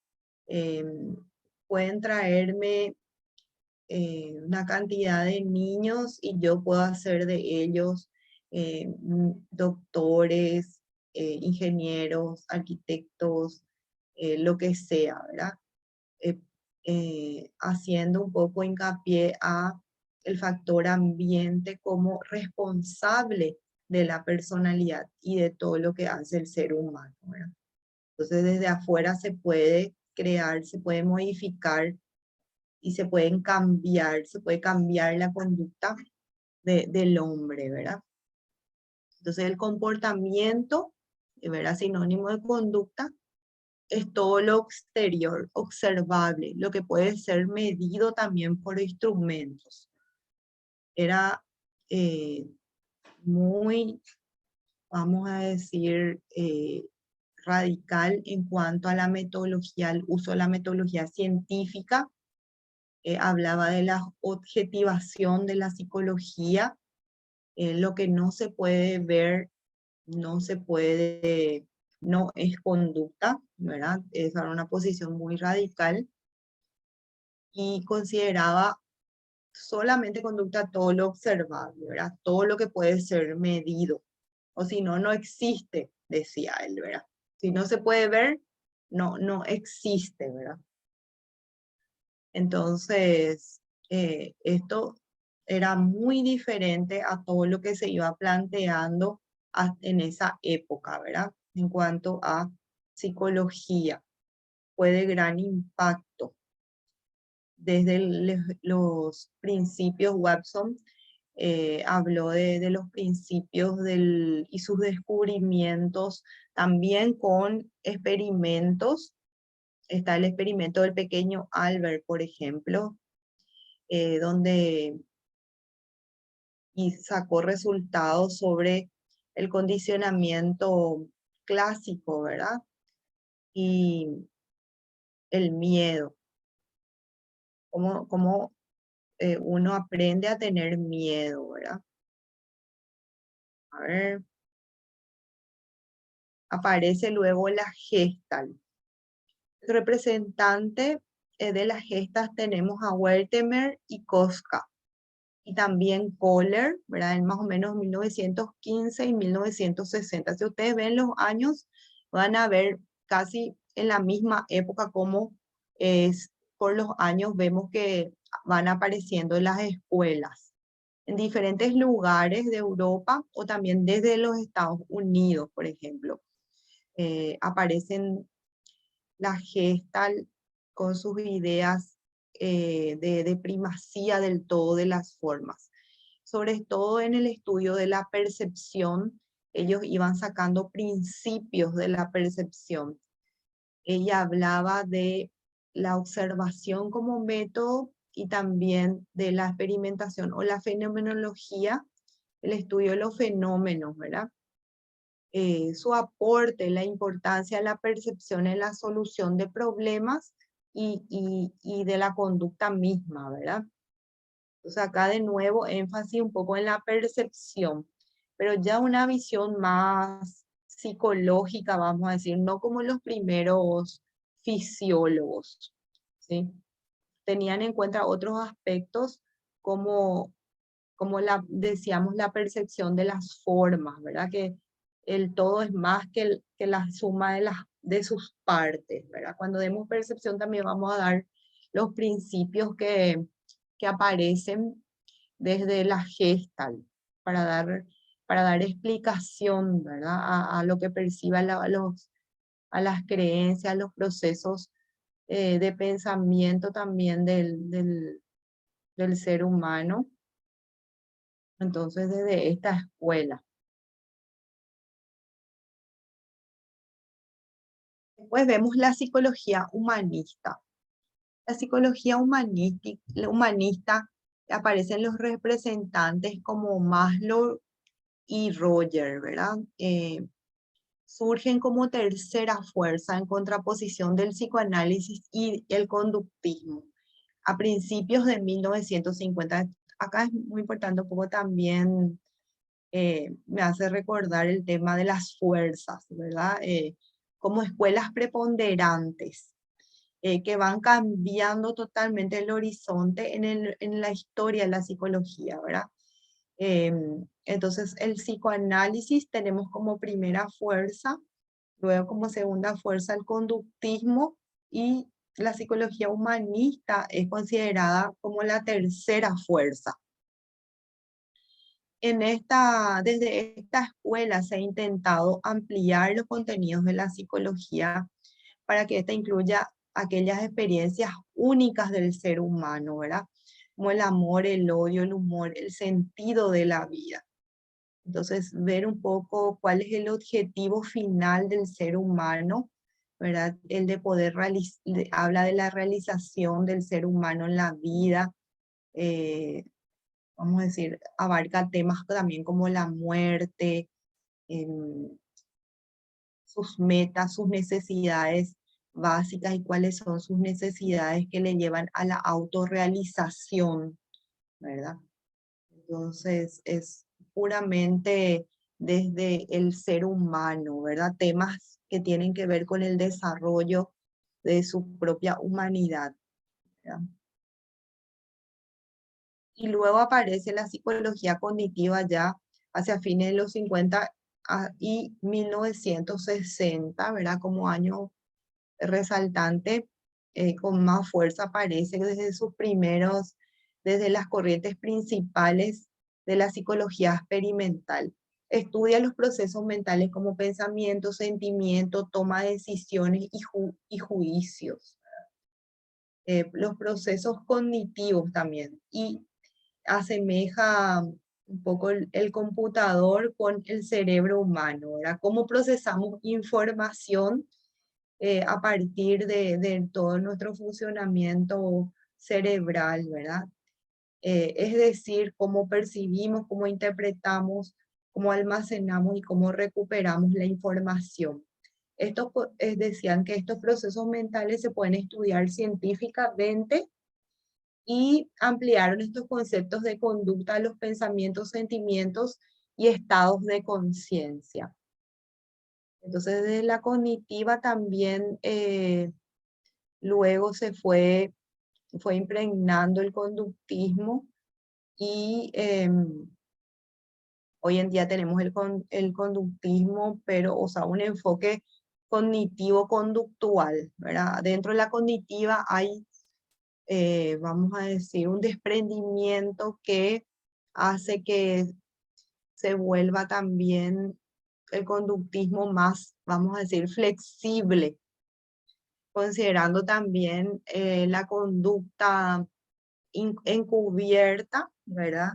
pueden traerme una cantidad de niños y yo puedo hacer de ellos doctores, ingenieros, arquitectos, lo que sea, ¿verdad? Eh, Haciendo un poco hincapié a el factor ambiente como responsable de la personalidad y de todo lo que hace el ser humano, ¿verdad? Entonces desde afuera se puede crear, se puede modificar y se puede cambiar la conducta del hombre, ¿verdad? Entonces el comportamiento, ¿verdad? Sinónimo de conducta, es todo lo exterior, observable, lo que puede ser medido también por instrumentos. Era muy, vamos a decir, radical en cuanto a la metodología, el uso de la metodología científica. Hablaba de la objetivación de la psicología, lo que no se puede ver, no se puede, no es conducta, ¿verdad? Esa era una posición muy radical y consideraba solamente conducta todo lo observable, ¿verdad? Todo lo que puede ser medido, o si no, no existe, decía él, ¿verdad? Si no se puede ver, no existe, ¿verdad? Entonces, esto era muy diferente a todo lo que se iba planteando en esa época, ¿verdad? En cuanto a psicología, fue de gran impacto. Desde los principios, Watson habló de los principios y sus descubrimientos, también con experimentos. Está el experimento del pequeño Albert, por ejemplo, donde y sacó resultados sobre el condicionamiento clásico, ¿verdad? Y el miedo, cómo uno aprende a tener miedo, ¿verdad? A ver, aparece luego la Gestalt. El representante de las Gestalt tenemos a Wertheimer y Koska. Y también Kohler, ¿verdad? En más o menos 1915 y 1960. Si ustedes ven los años, van a ver casi en la misma época como es, por los años vemos que van apareciendo las escuelas en diferentes lugares de Europa o también desde los Estados Unidos, por ejemplo. Aparecen la Gestalt con sus ideas de primacía del todo de las formas. Sobre todo en el estudio de la percepción, ellos iban sacando principios de la percepción. Ella hablaba de la observación como método y también de la experimentación o la fenomenología, el estudio de los fenómenos, ¿verdad? Su aporte, la importancia de la percepción en la solución de problemas y de la conducta misma, ¿verdad? Entonces acá de nuevo énfasis un poco en la percepción, pero ya una visión más psicológica, vamos a decir, no como los primeros fisiólogos, ¿sí? Tenían en cuenta otros aspectos como decíamos, la percepción de las formas, ¿verdad? Que el todo es más que la suma de sus partes, ¿verdad? Cuando demos percepción también vamos a dar los principios que aparecen desde la Gestalt para dar explicación, ¿verdad? A lo que perciba a las creencias, a los procesos de pensamiento también del ser humano. Entonces, desde esta escuela. Después vemos la psicología humanista. La psicología humanista aparecen los representantes como Maslow y Roger, ¿verdad? Surgen como tercera fuerza en contraposición del psicoanálisis y el conductismo. A principios de 1950, acá es muy importante un poco también me hace recordar el tema de las fuerzas, ¿verdad? Como escuelas preponderantes que van cambiando totalmente el horizonte en la historia de la psicología, ¿verdad? Entonces, el psicoanálisis tenemos como primera fuerza, luego como segunda fuerza el conductismo y la psicología humanista es considerada como la tercera fuerza. Desde esta escuela se ha intentado ampliar los contenidos de la psicología para que ésta incluya aquellas experiencias únicas del ser humano, ¿verdad? Como el amor, el odio, el humor, el sentido de la vida. Entonces, ver un poco cuál es el objetivo final del ser humano, ¿verdad? El de poder realizar, habla de la realización del ser humano en la vida, eh, vamos a decir, abarca temas también como la muerte, em, sus metas, sus necesidades básicas y cuáles son sus necesidades que le llevan a la autorrealización, ¿verdad? Entonces es puramente desde el ser humano, ¿verdad? Temas que tienen que ver con el desarrollo de su propia humanidad, ¿verdad? Y luego aparece la psicología cognitiva ya hacia fines de los 50 y 1960, ¿verdad? Como año resaltante, con más fuerza aparece desde sus primeros, desde las corrientes principales de la psicología experimental. Estudia los procesos mentales como pensamiento, sentimiento, toma de decisiones y juicios. Los procesos cognitivos también. Y asemeja un poco el computador con el cerebro humano, ¿verdad? Cómo procesamos información a partir de todo nuestro funcionamiento cerebral, ¿verdad? Es decir, cómo percibimos, cómo interpretamos, cómo almacenamos y cómo recuperamos la información. Decían que estos procesos mentales se pueden estudiar científicamente y ampliaron estos conceptos de conducta a los pensamientos, sentimientos y estados de conciencia. Entonces, desde la cognitiva también luego fue impregnando el conductismo y hoy en día tenemos el conductismo, pero, o sea, un enfoque cognitivo-conductual, ¿verdad? Dentro de la cognitiva hay, vamos a decir, un desprendimiento que hace que se vuelva también el conductismo más, vamos a decir, flexible, considerando también la conducta encubierta, ¿verdad?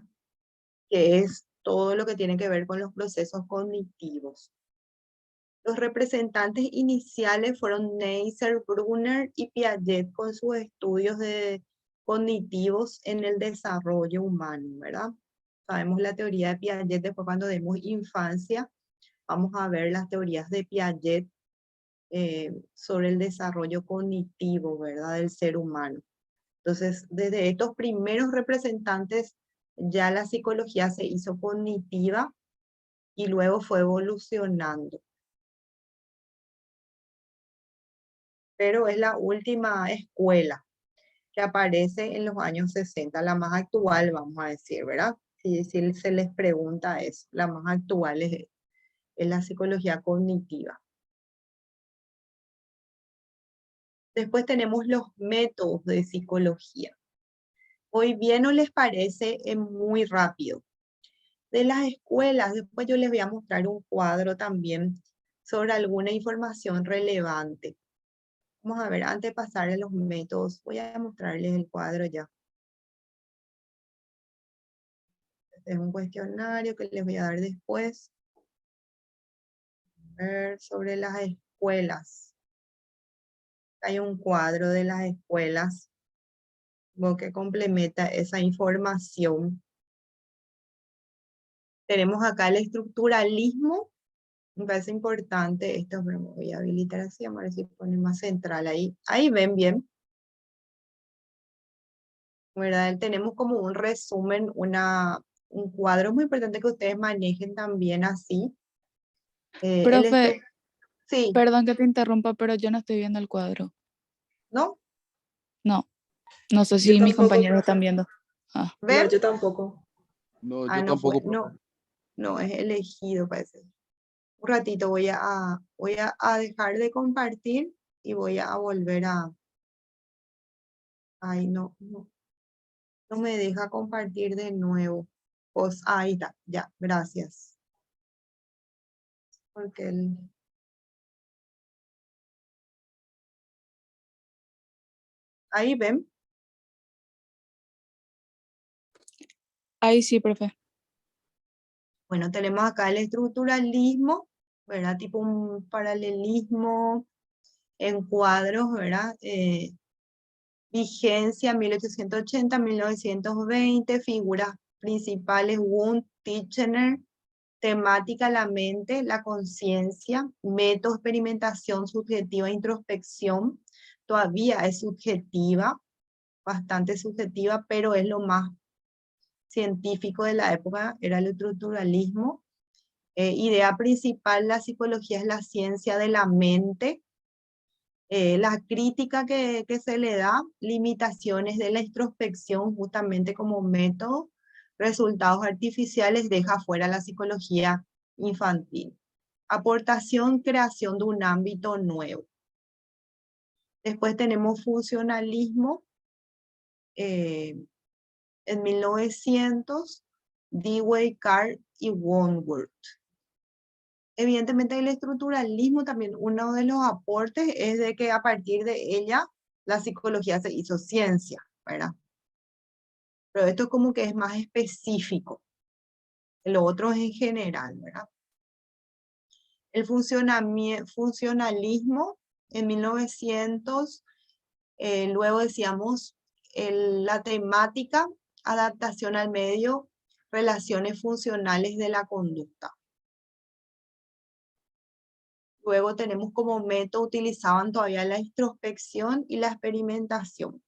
Que es todo lo que tiene que ver con los procesos cognitivos. Los representantes iniciales fueron Neisser, Brunner y Piaget con sus estudios cognitivos en el desarrollo humano, ¿verdad? Sabemos la teoría de Piaget, después cuando demos infancia, vamos a ver las teorías de Piaget sobre el desarrollo cognitivo, ¿verdad? Del ser humano. Entonces, desde estos primeros representantes, ya la psicología se hizo cognitiva y luego fue evolucionando. Pero es la última escuela que aparece en los años 60, la más actual, vamos a decir, ¿verdad? Si se les pregunta eso, la más actual es la psicología cognitiva. Después tenemos los métodos de psicología. Hoy bien no les parece, es muy rápido. De las escuelas, después yo les voy a mostrar un cuadro también sobre alguna información relevante. Vamos a ver, antes de pasar a los métodos, voy a mostrarles el cuadro ya. Este es un cuestionario que les voy a dar después. A ver, sobre las escuelas. Hay un cuadro de las escuelas que complementa esa información. Tenemos acá el estructuralismo. Me parece importante esto, pero me voy a habilitar así, a ver si pone más central ahí. Ahí ven bien, ¿verdad? Tenemos como un resumen, un cuadro muy importante que ustedes manejen también así. Profe, Sí, perdón que te interrumpa, pero yo no estoy viendo el cuadro. ¿no? No, no sé Yo si mis tampoco, compañeros profe. están viendo. Ah, No, ¿Ven? yo tampoco. No, Ah, yo no fue, tampoco, profe. no, es elegido, parece. Un ratito voy a dejar de compartir y voy a volver ay, no me deja compartir de nuevo. Pues ahí está, ya, gracias. Porque Ahí ven. Ahí sí, profe. Bueno, tenemos acá el estructuralismo, ¿verdad? Tipo un paralelismo en cuadros, ¿verdad? Vigencia 1880-1920, figuras principales, Wundt, Titchener, temática la mente, la conciencia, método, experimentación subjetiva, introspección, todavía es subjetiva, bastante subjetiva, pero es lo más científico de la época, era el estructuralismo. Idea principal, la psicología es la ciencia de la mente. La crítica que se le da, limitaciones de la introspección justamente como método, resultados artificiales, deja fuera la psicología infantil. Aportación, creación de un ámbito nuevo. Después tenemos funcionalismo, en 1900, Dewey, Carr y Woodward. Evidentemente el estructuralismo también, uno de los aportes es de que a partir de ella la psicología se hizo ciencia, ¿verdad? Pero esto como que es más específico, lo otro es en general, ¿verdad? El funcionalismo en 1900, luego decíamos la temática, adaptación al medio, relaciones funcionales de la conducta. Luego tenemos como método, utilizaban todavía la introspección y la experimentación.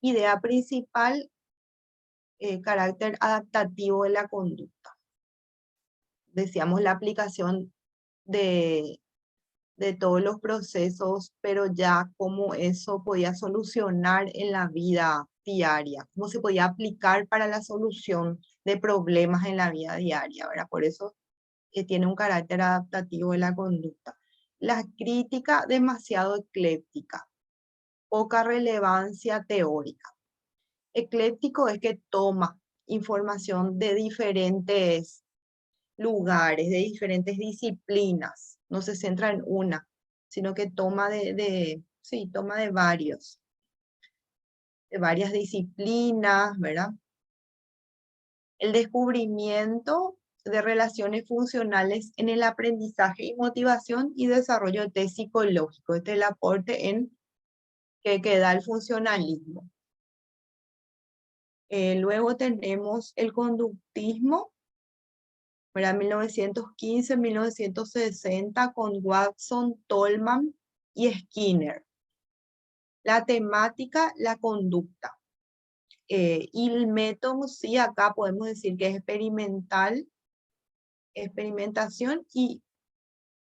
Idea principal, carácter adaptativo de la conducta. Decíamos la aplicación de todos los procesos, pero ya cómo eso podía solucionar en la vida diaria, cómo se podía aplicar para la solución de problemas en la vida diaria, ¿verdad? Por eso tiene un carácter adaptativo de la conducta. La crítica demasiado ecléctica, poca relevancia teórica. Ecléctico es que toma información de diferentes lugares, de diferentes disciplinas, no se centra en una, sino que toma toma de varias disciplinas, ¿verdad? El descubrimiento de relaciones funcionales en el aprendizaje y motivación y desarrollo de test psicológico. Este es el aporte que da el funcionalismo. Luego tenemos el conductismo, para 1915-1960 con Watson, Tolman y Skinner. La temática, la conducta. Y el método, sí, acá podemos decir que es experimentación y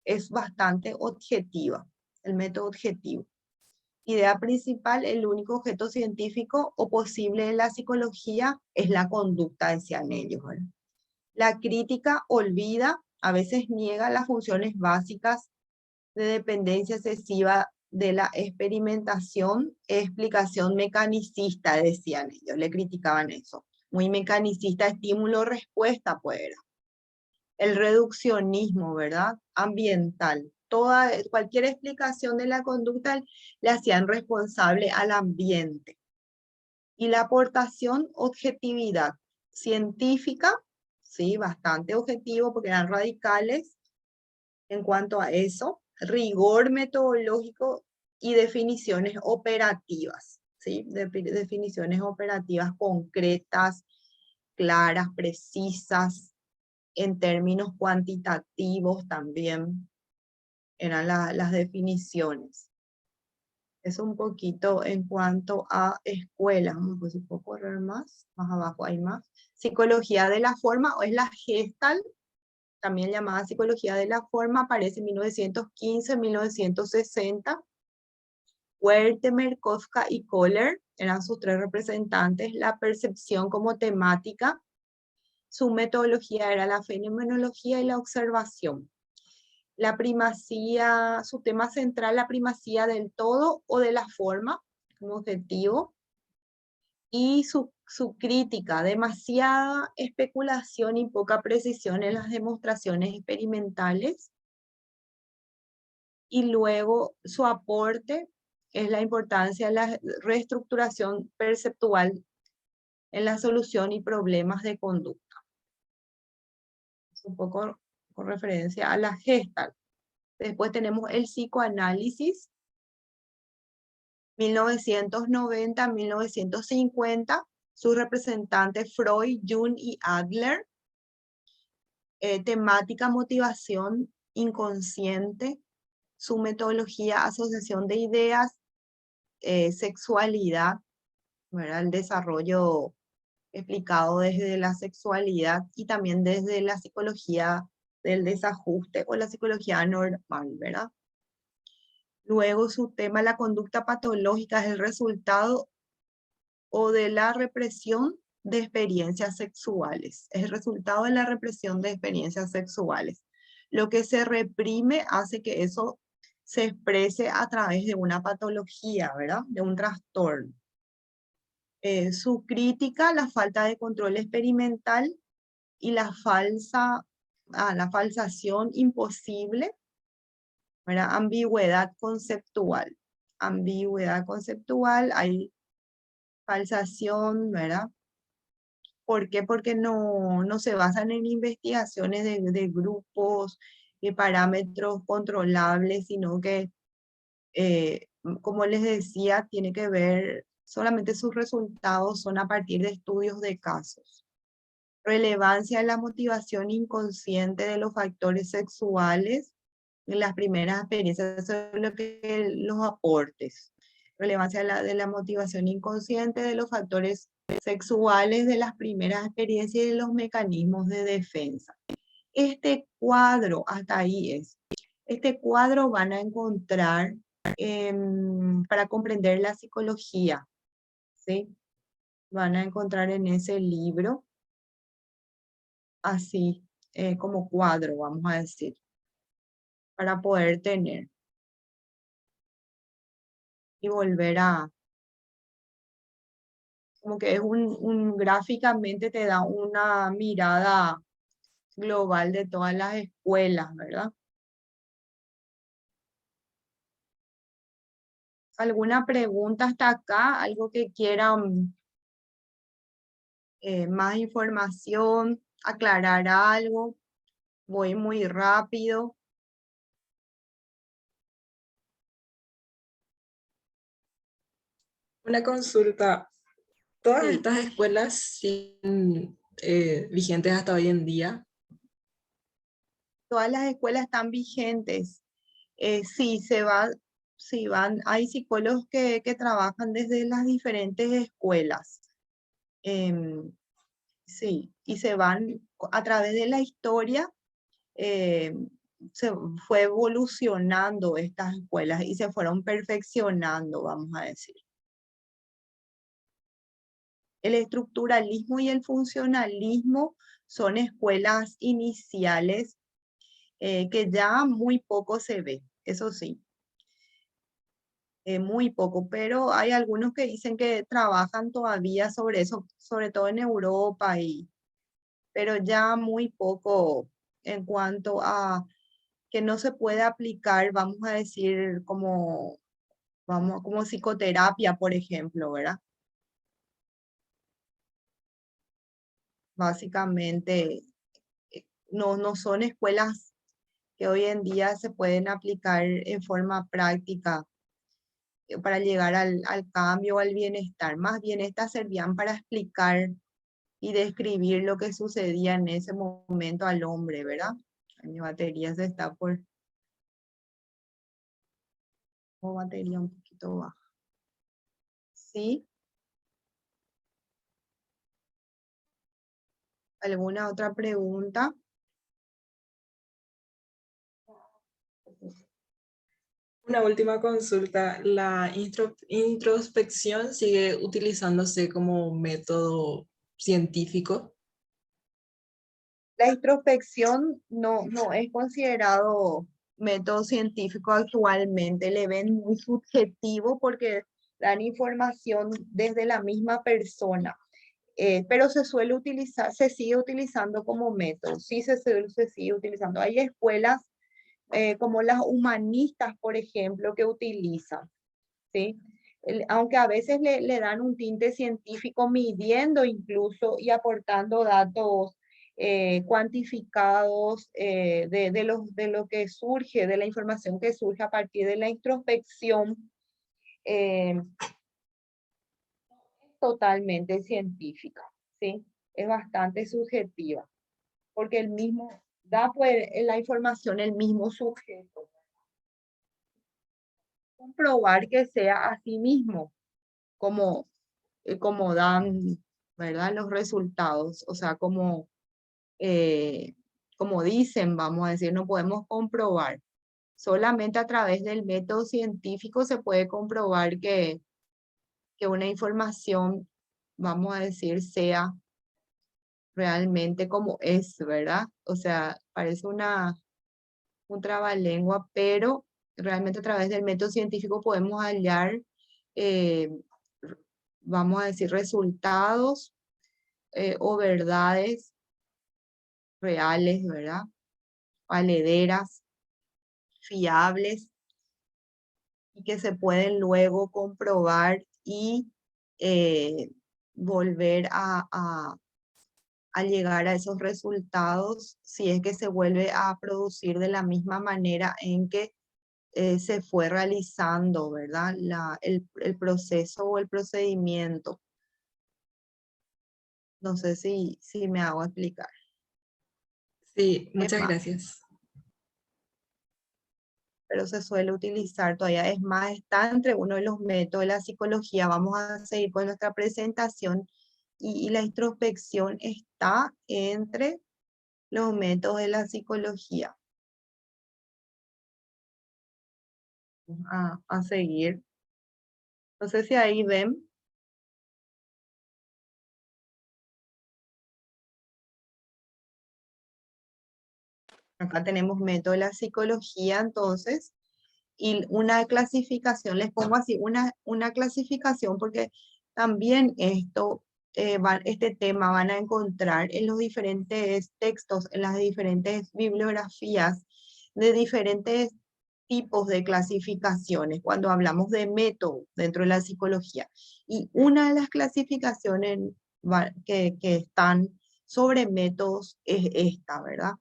es bastante objetiva, el método objetivo. Idea principal, el único objeto científico o posible de la psicología es la conducta, decían ellos, ¿verdad? La crítica olvida, a veces niega las funciones básicas de dependencia excesiva de la experimentación, explicación mecanicista, decían ellos, le criticaban eso. Muy mecanicista, estímulo-respuesta, pues era. El reduccionismo, ¿verdad? Ambiental. Cualquier explicación de la conducta le hacían responsable al ambiente. Y la aportación, objetividad científica, sí, bastante objetivo porque eran radicales en cuanto a eso, rigor metodológico y definiciones operativas, ¿sí? Definiciones operativas concretas, claras, precisas, en términos cuantitativos también eran las definiciones. Eso un poquito en cuanto a escuelas. Pues si puedo correr más abajo hay más. Psicología de la forma, o es la Gestalt, también llamada psicología de la forma, aparece en 1915-1960. Wertheimer, Kafka y Kohler eran sus tres representantes. La percepción como temática. Su metodología era la fenomenología y la observación. La primacía, su tema central, la primacía del todo o de la forma como objetivo. Y su crítica, demasiada especulación y poca precisión en las demostraciones experimentales. Y luego su aporte, es la importancia de la reestructuración perceptual en la solución y problemas de conducta. Es un poco con referencia a la Gestalt. Después tenemos el psicoanálisis, 1990-1950, sus representantes Freud, Jung y Adler. Temática, motivación inconsciente, su metodología, asociación de ideas, sexualidad, ¿verdad? El desarrollo explicado desde la sexualidad y también desde la psicología del desajuste o la psicología normal, ¿verdad? Luego su tema, la conducta patológica, es el resultado o de la represión de experiencias sexuales. Es el resultado de la represión de experiencias sexuales. Lo que se reprime hace que eso se exprese a través de una patología, ¿verdad? De un trastorno. Su crítica, la falta de control experimental y la falsación imposible, ¿verdad? Ambigüedad conceptual. Ambigüedad conceptual, hay falsación, ¿verdad? ¿Por qué? Porque no se basan en investigaciones de grupos y parámetros controlables, sino que, como les decía, tiene que ver, solamente sus resultados son a partir de estudios de casos. Relevancia de la motivación inconsciente de los factores sexuales en las primeras experiencias, sobre lo que los aportes. Relevancia de la motivación inconsciente de los factores sexuales de las primeras experiencias y de los mecanismos de defensa. Este cuadro, hasta ahí es. Este cuadro van a encontrar para comprender la psicología, ¿sí? Van a encontrar en ese libro, así como cuadro, vamos a decir, para poder tener y volver a, como que es gráficamente te da una mirada global de todas las escuelas, ¿verdad? ¿Alguna pregunta hasta acá? ¿Algo que quieran más información? ¿Aclarar algo? Voy muy rápido. Una consulta. ¿Todas Sí, estas escuelas siguen vigentes hasta hoy en día? todas las escuelas están vigentes. Sí, sí van, hay psicólogos que trabajan desde las diferentes escuelas. Sí, y se van a través de la historia, eh, se fue evolucionando estas escuelas y se fueron perfeccionando, vamos a decir. El estructuralismo y el funcionalismo son escuelas iniciales que ya muy poco se ve, eso sí, muy poco, pero hay algunos que dicen que trabajan todavía sobre eso, sobre todo en Europa, pero ya muy poco en cuanto a que no se puede aplicar, vamos a decir, como psicoterapia, por ejemplo, ¿verdad? Básicamente, no son escuelas que hoy en día se pueden aplicar en forma práctica para llegar al cambio o al bienestar. Más bien estas servían para explicar y describir lo que sucedía en ese momento al hombre, ¿verdad? Mi batería se está batería un poquito baja. ¿Sí? ¿Alguna otra pregunta? Una última consulta. ¿La introspección sigue utilizándose como método científico? La introspección no es considerado método científico actualmente, le ven muy subjetivo porque dan información desde la misma persona, pero se suele utilizar, se sigue utilizando como método, sí se sigue utilizando. Hay escuelas como las humanistas, por ejemplo, que utilizan, ¿sí? Aunque a veces le dan un tinte científico midiendo incluso y aportando datos cuantificados de lo que surge, de la información que surge a partir de la introspección eh, totalmente científica, ¿sí? Es bastante subjetiva, porque el mismo, da pues la información el mismo sujeto. Comprobar que sea así mismo, como, como dan, ¿verdad? Los resultados, o sea, como dicen, vamos a decir, no podemos comprobar. Solamente a través del método científico se puede comprobar que una información, vamos a decir, sea realmente como es, ¿verdad? O sea, parece un trabalengua, pero realmente a través del método científico podemos hallar, eh, vamos a decir, resultados o verdades reales, ¿verdad? Valederas, fiables, y que se pueden luego comprobar y eh, volver a llegar a esos resultados si es que se vuelve a producir de la misma manera en que se fue realizando, ¿verdad? El proceso o el procedimiento. No sé si me hago explicar. Sí, Es muchas más, gracias. pero se suele utilizar todavía. Es más, está entre uno de los métodos de la psicología. Vamos a seguir con nuestra presentación y la introspección está entre los métodos de la psicología. A seguir. No sé si ahí ven. Acá tenemos método de la psicología, entonces, y una clasificación, les pongo así, una clasificación porque también este tema van a encontrar en los diferentes textos, en las diferentes bibliografías de diferentes tipos de clasificaciones cuando hablamos de método dentro de la psicología. Y una de las clasificaciones que están sobre métodos es esta, ¿verdad?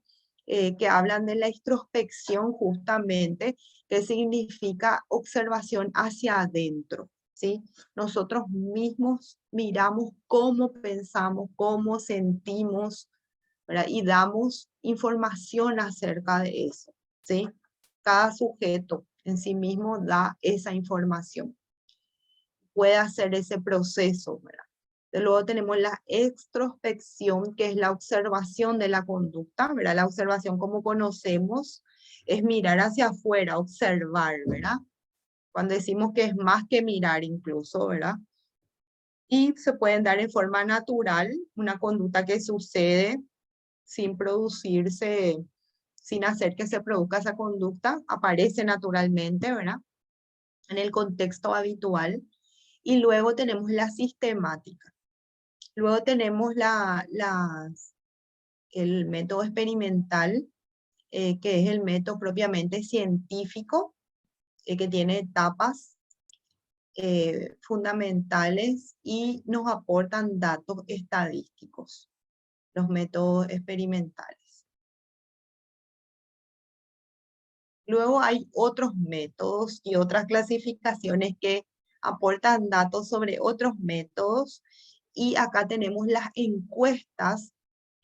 Que hablan de la introspección justamente, que significa observación hacia adentro, ¿sí? Nosotros mismos miramos cómo pensamos, cómo sentimos, ¿verdad? Y damos información acerca de eso, ¿sí? Cada sujeto en sí mismo da esa información, puede hacer ese proceso, ¿verdad? Luego tenemos la extrospección, que es la observación de la conducta, ¿verdad? La observación, como conocemos, es mirar hacia afuera, observar, ¿verdad? Cuando decimos que es más que mirar incluso, ¿verdad? Y se pueden dar en forma natural, una conducta que sucede sin producirse, sin hacer que se produzca esa conducta, aparece naturalmente, ¿verdad? En el contexto habitual. Y luego tenemos la sistemática. Luego tenemos el método experimental, que es el método propiamente científico, que tiene etapas fundamentales y nos aportan datos estadísticos, los métodos experimentales. Luego hay otros métodos y otras clasificaciones que aportan datos sobre otros métodos, y acá tenemos las encuestas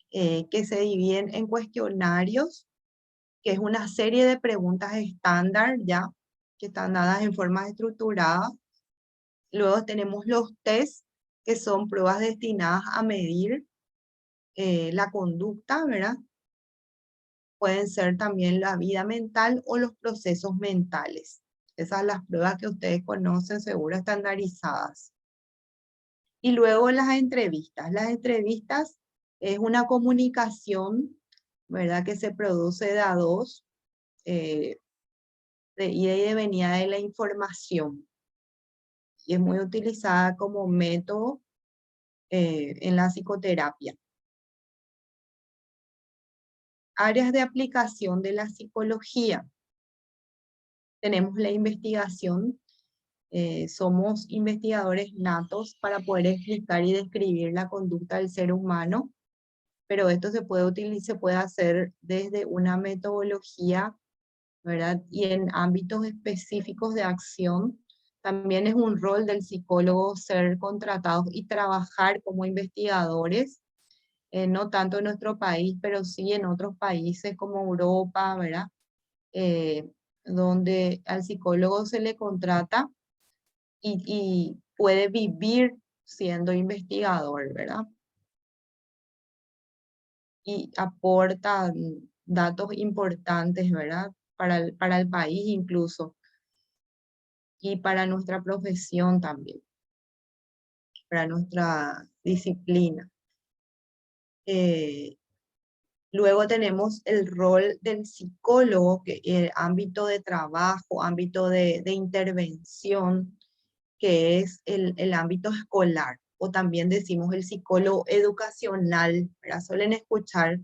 que se dividen en cuestionarios, que es una serie de preguntas estándar ya, que están dadas en forma estructurada. Luego tenemos los test, que son pruebas destinadas a medir la conducta, ¿verdad? Pueden ser también la vida mental o los procesos mentales. Esas son las pruebas que ustedes conocen, seguro estandarizadas. Y luego las entrevistas. Las entrevistas es una comunicación, ¿verdad? Que se produce de a dos, de ida y de venida de la información. Y es muy utilizada como método en la psicoterapia. Áreas de aplicación de la psicología. Tenemos la investigación Somos investigadores natos para poder explicar y describir la conducta del ser humano, pero esto se puede utilizar, se puede hacer desde una metodología, ¿verdad? Y en ámbitos específicos de acción. También es un rol del psicólogo ser contratados y trabajar como investigadores, no tanto en nuestro país, pero sí en otros países como Europa, ¿verdad? Eh, donde al psicólogo se le contrata y puede vivir siendo investigador, ¿verdad? Y aporta datos importantes, ¿verdad? Para el país incluso y para nuestra profesión también, para nuestra disciplina. Eh, Luego tenemos el rol del psicólogo, que ámbito de trabajo, ámbito de intervención, que es el ámbito escolar, o también decimos el psicólogo educacional, ¿verdad? Suelen escuchar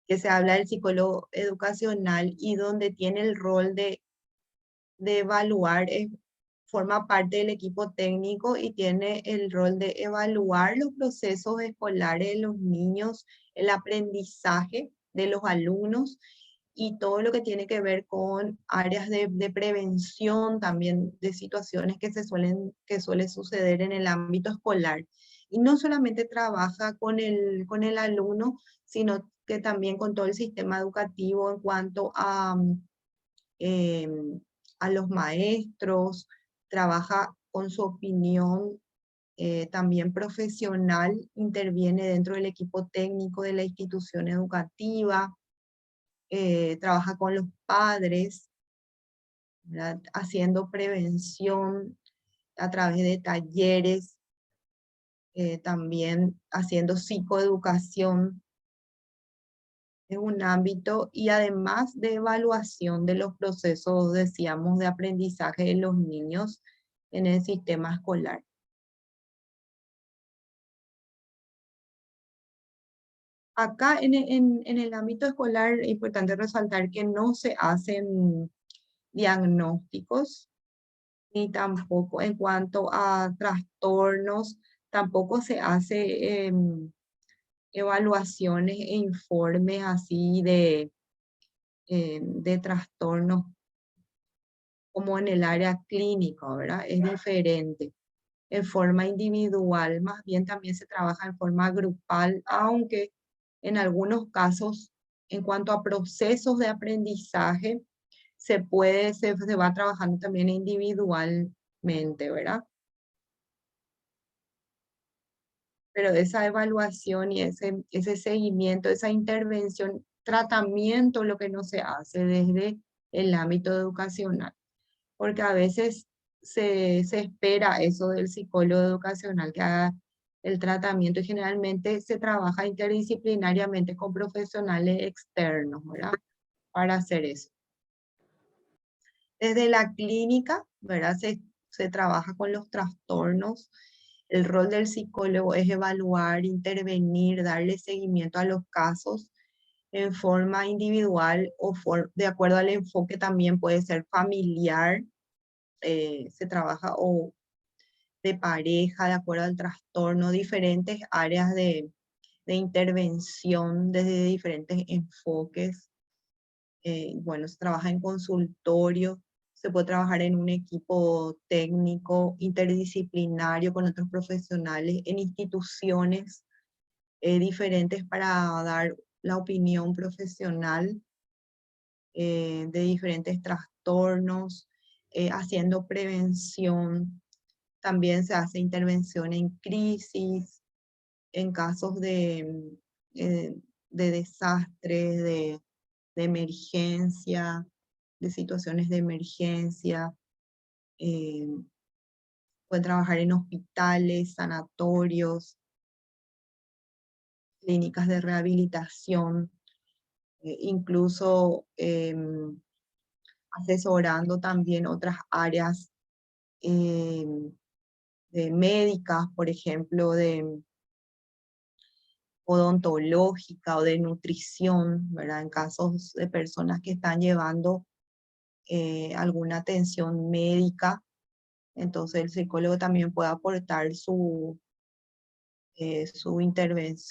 que se habla del psicólogo educacional y donde tiene el rol de evaluar, forma parte del equipo técnico y tiene el rol de evaluar los procesos escolares de los niños, el aprendizaje de los alumnos y todo lo que tiene que ver con áreas de prevención también de situaciones que suele suceder en el ámbito escolar. Y no solamente trabaja con el alumno, sino que también con todo el sistema educativo en cuanto em, a los maestros, trabaja con su opinión también profesional, interviene dentro del equipo técnico de la institución educativa, trabaja con los padres, ¿verdad? Haciendo prevención a través de talleres, también haciendo psicoeducación. Es un ámbito y además de evaluación de los procesos, decíamos, de aprendizaje de los niños en el sistema escolar. Acá en el ámbito escolar es importante resaltar que no se hacen diagnósticos, ni tampoco en cuanto a trastornos, tampoco se hace evaluaciones e informes así de trastornos como en el área clínica, ¿verdad? Es diferente. En forma individual, más bien también se trabaja en forma grupal, aunque en algunos casos, en cuanto a procesos de aprendizaje, se va trabajando también individualmente, ¿verdad? Pero esa evaluación y ese seguimiento, esa intervención, tratamiento, lo que no se hace desde el ámbito educacional, porque a veces se espera eso del psicólogo educacional que haga el tratamiento y generalmente se trabaja interdisciplinariamente con profesionales externos, ¿verdad? Para hacer eso. Desde la clínica, ¿verdad? Se trabaja con los trastornos. El rol del psicólogo es evaluar, intervenir, darle seguimiento a los casos en forma individual o de acuerdo al enfoque también puede ser familiar, se trabaja o de pareja, de acuerdo al trastorno, diferentes áreas de intervención desde diferentes enfoques. Bueno, se trabaja en consultorio, se puede trabajar en un equipo técnico, interdisciplinario con otros profesionales, en instituciones diferentes para dar la opinión profesional de diferentes trastornos, haciendo prevención. También se hace intervención en crisis, en casos de desastres, de emergencia, de situaciones de emergencia. eh, Pueden trabajar en hospitales, sanatorios, clínicas de rehabilitación, incluso asesorando también otras áreas de médicas, por ejemplo, de odontológica o de nutrición, ¿verdad? En casos de personas que están llevando alguna atención médica Entonces el psicólogo también puede aportar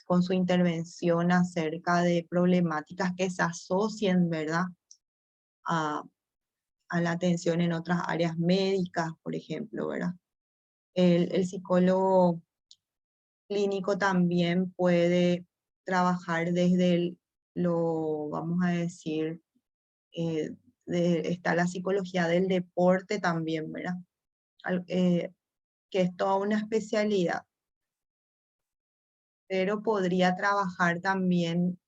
con su intervención acerca de problemáticas que se asocien, ¿verdad? A, a la atención en otras áreas médicas, por ejemplo, ¿verdad? El psicólogo clínico también puede trabajar desde vamos a decir, eh, está la psicología del deporte también, ¿verdad? Que es toda una especialidad, pero podría trabajar también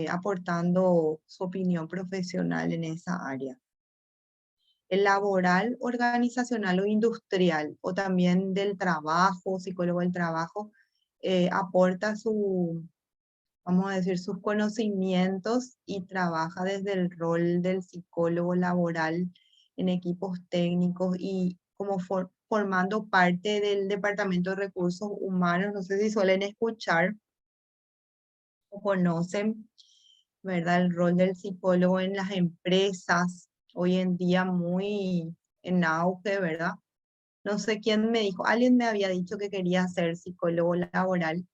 aportando su opinión profesional en esa área. El laboral, organizacional o industrial, o también del trabajo, psicólogo del trabajo, aporta vamos a decir, sus conocimientos y trabaja desde el rol del psicólogo laboral en equipos técnicos y como formando parte del Departamento de Recursos Humanos. No sé si suelen escuchar o conocen, ¿verdad? El rol del psicólogo en las empresas, hoy en día muy en auge, ¿verdad? No sé quién me dijo, alguien me había dicho que quería ser psicólogo laboral.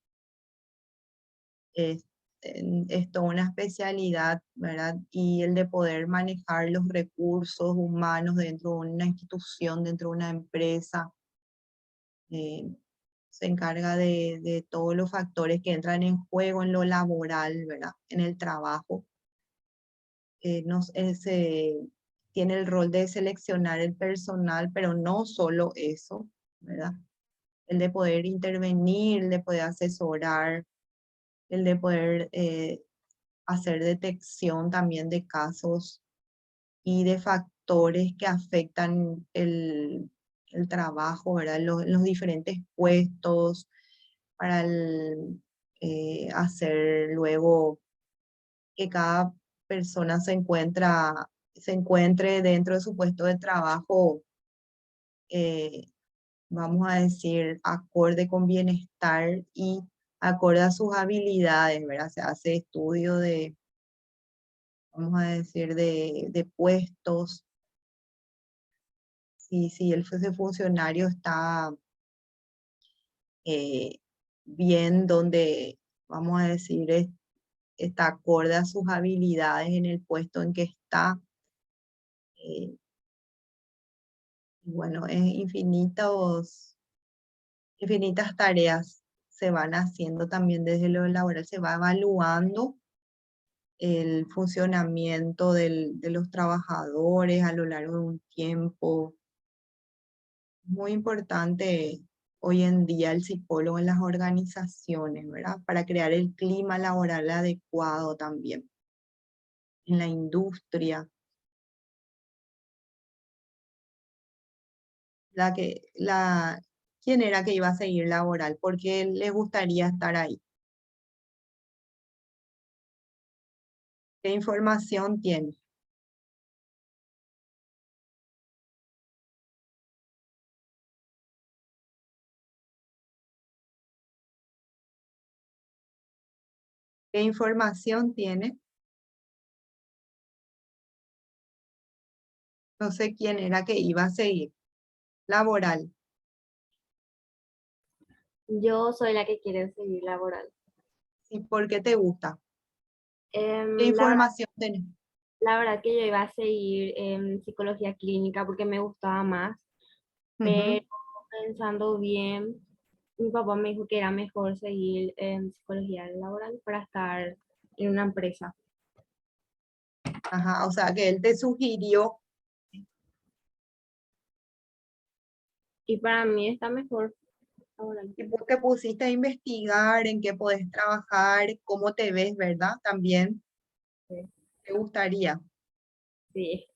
Es, es toda una especialidad, ¿verdad? Y el de poder manejar los recursos humanos dentro de una institución, dentro de una empresa, eh, se encarga de todos los factores que entran en juego en lo laboral, ¿verdad? En el trabajo. Tiene el rol de seleccionar el personal, pero no solo eso, ¿verdad? El de poder intervenir, el de poder asesorar, el de poder hacer detección también de casos y de factores que afectan el trabajo, ¿verdad? Los diferentes puestos para hacer luego que cada persona se encuentre dentro de su puesto de trabajo, eh, vamos a decir, acorde con bienestar y acorde a sus habilidades, ¿verdad? Se hace estudio vamos a decir, de puestos, si ese funcionario está eh, bien donde, vamos a decir, está acorde a sus habilidades en el puesto en que está. eh, bueno, es infinitas tareas se van haciendo también desde lo laboral, se va evaluando el funcionamiento de los trabajadores a lo largo de un tiempo. Muy importante hoy en día el psicólogo en las organizaciones, ¿verdad? Para crear el clima laboral adecuado también en la industria. ¿Quién era que iba a seguir laboral? ¿Por qué les gustaría estar ahí? ¿Qué información tiene? ¿Qué información tiene? No sé quién era que iba a seguir laboral. Yo soy la que quiere seguir laboral. ¿Y por qué te gusta? ¿Qué La verdad, información tenés? la verdad que yo iba a seguir en psicología clínica porque me gustaba más, Ujú. pero pensando bien, mi papá me dijo que era mejor seguir en psicología laboral para estar en una empresa. Ajá, o sea que él te sugirió. Y para mí está mejor laboral. Y vos te pusiste a investigar en qué podés trabajar, cómo te ves, ¿verdad? También Sí. te gustaría Sí.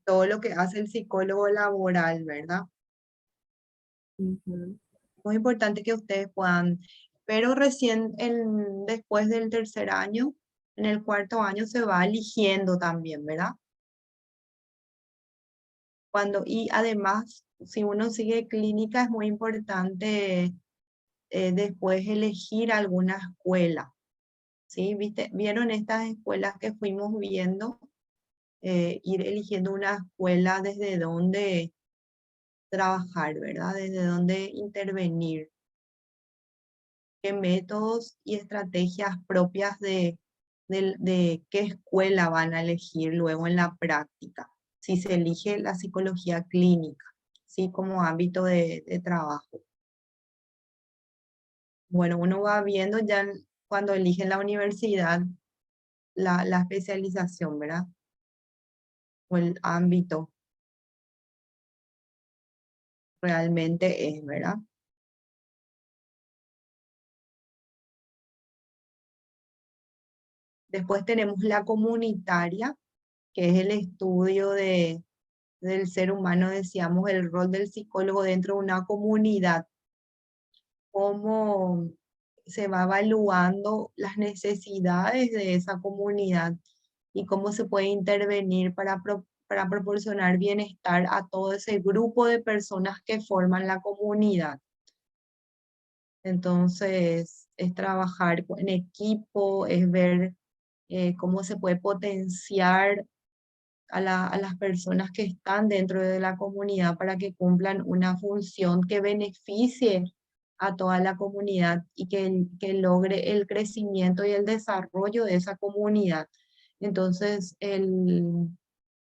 todo lo que hace el psicólogo laboral, ¿verdad? Ujú. Muy importante que ustedes puedan, pero recién después del tercer año, en el cuarto año se va eligiendo también, ¿verdad? Y además, si uno sigue clínica, es muy importante después elegir alguna escuela. ¿Sí? ¿Viste? ¿Vieron estas escuelas que fuimos viendo? ir eligiendo una escuela desde donde trabajar, ¿verdad? Desde donde intervenir. Qué métodos y estrategias propias de qué escuela van a elegir luego en la práctica, si se elige la psicología clínica, ¿sí? Como ámbito de trabajo. Bueno, uno va viendo ya cuando elige la universidad la especialización, ¿verdad? O el ámbito realmente es, ¿verdad? Después tenemos la comunitaria, que es el estudio del ser humano, decíamos, el rol del psicólogo dentro de una comunidad, cómo se va evaluando las necesidades de esa comunidad y cómo se puede intervenir para proporcionar bienestar a todo ese grupo de personas que forman la comunidad. Entonces, es trabajar en equipo, es ver cómo se puede potenciar a las personas que están dentro de la comunidad para que cumplan una función que beneficie a toda la comunidad y que logre el crecimiento y el desarrollo de esa comunidad. Entonces, el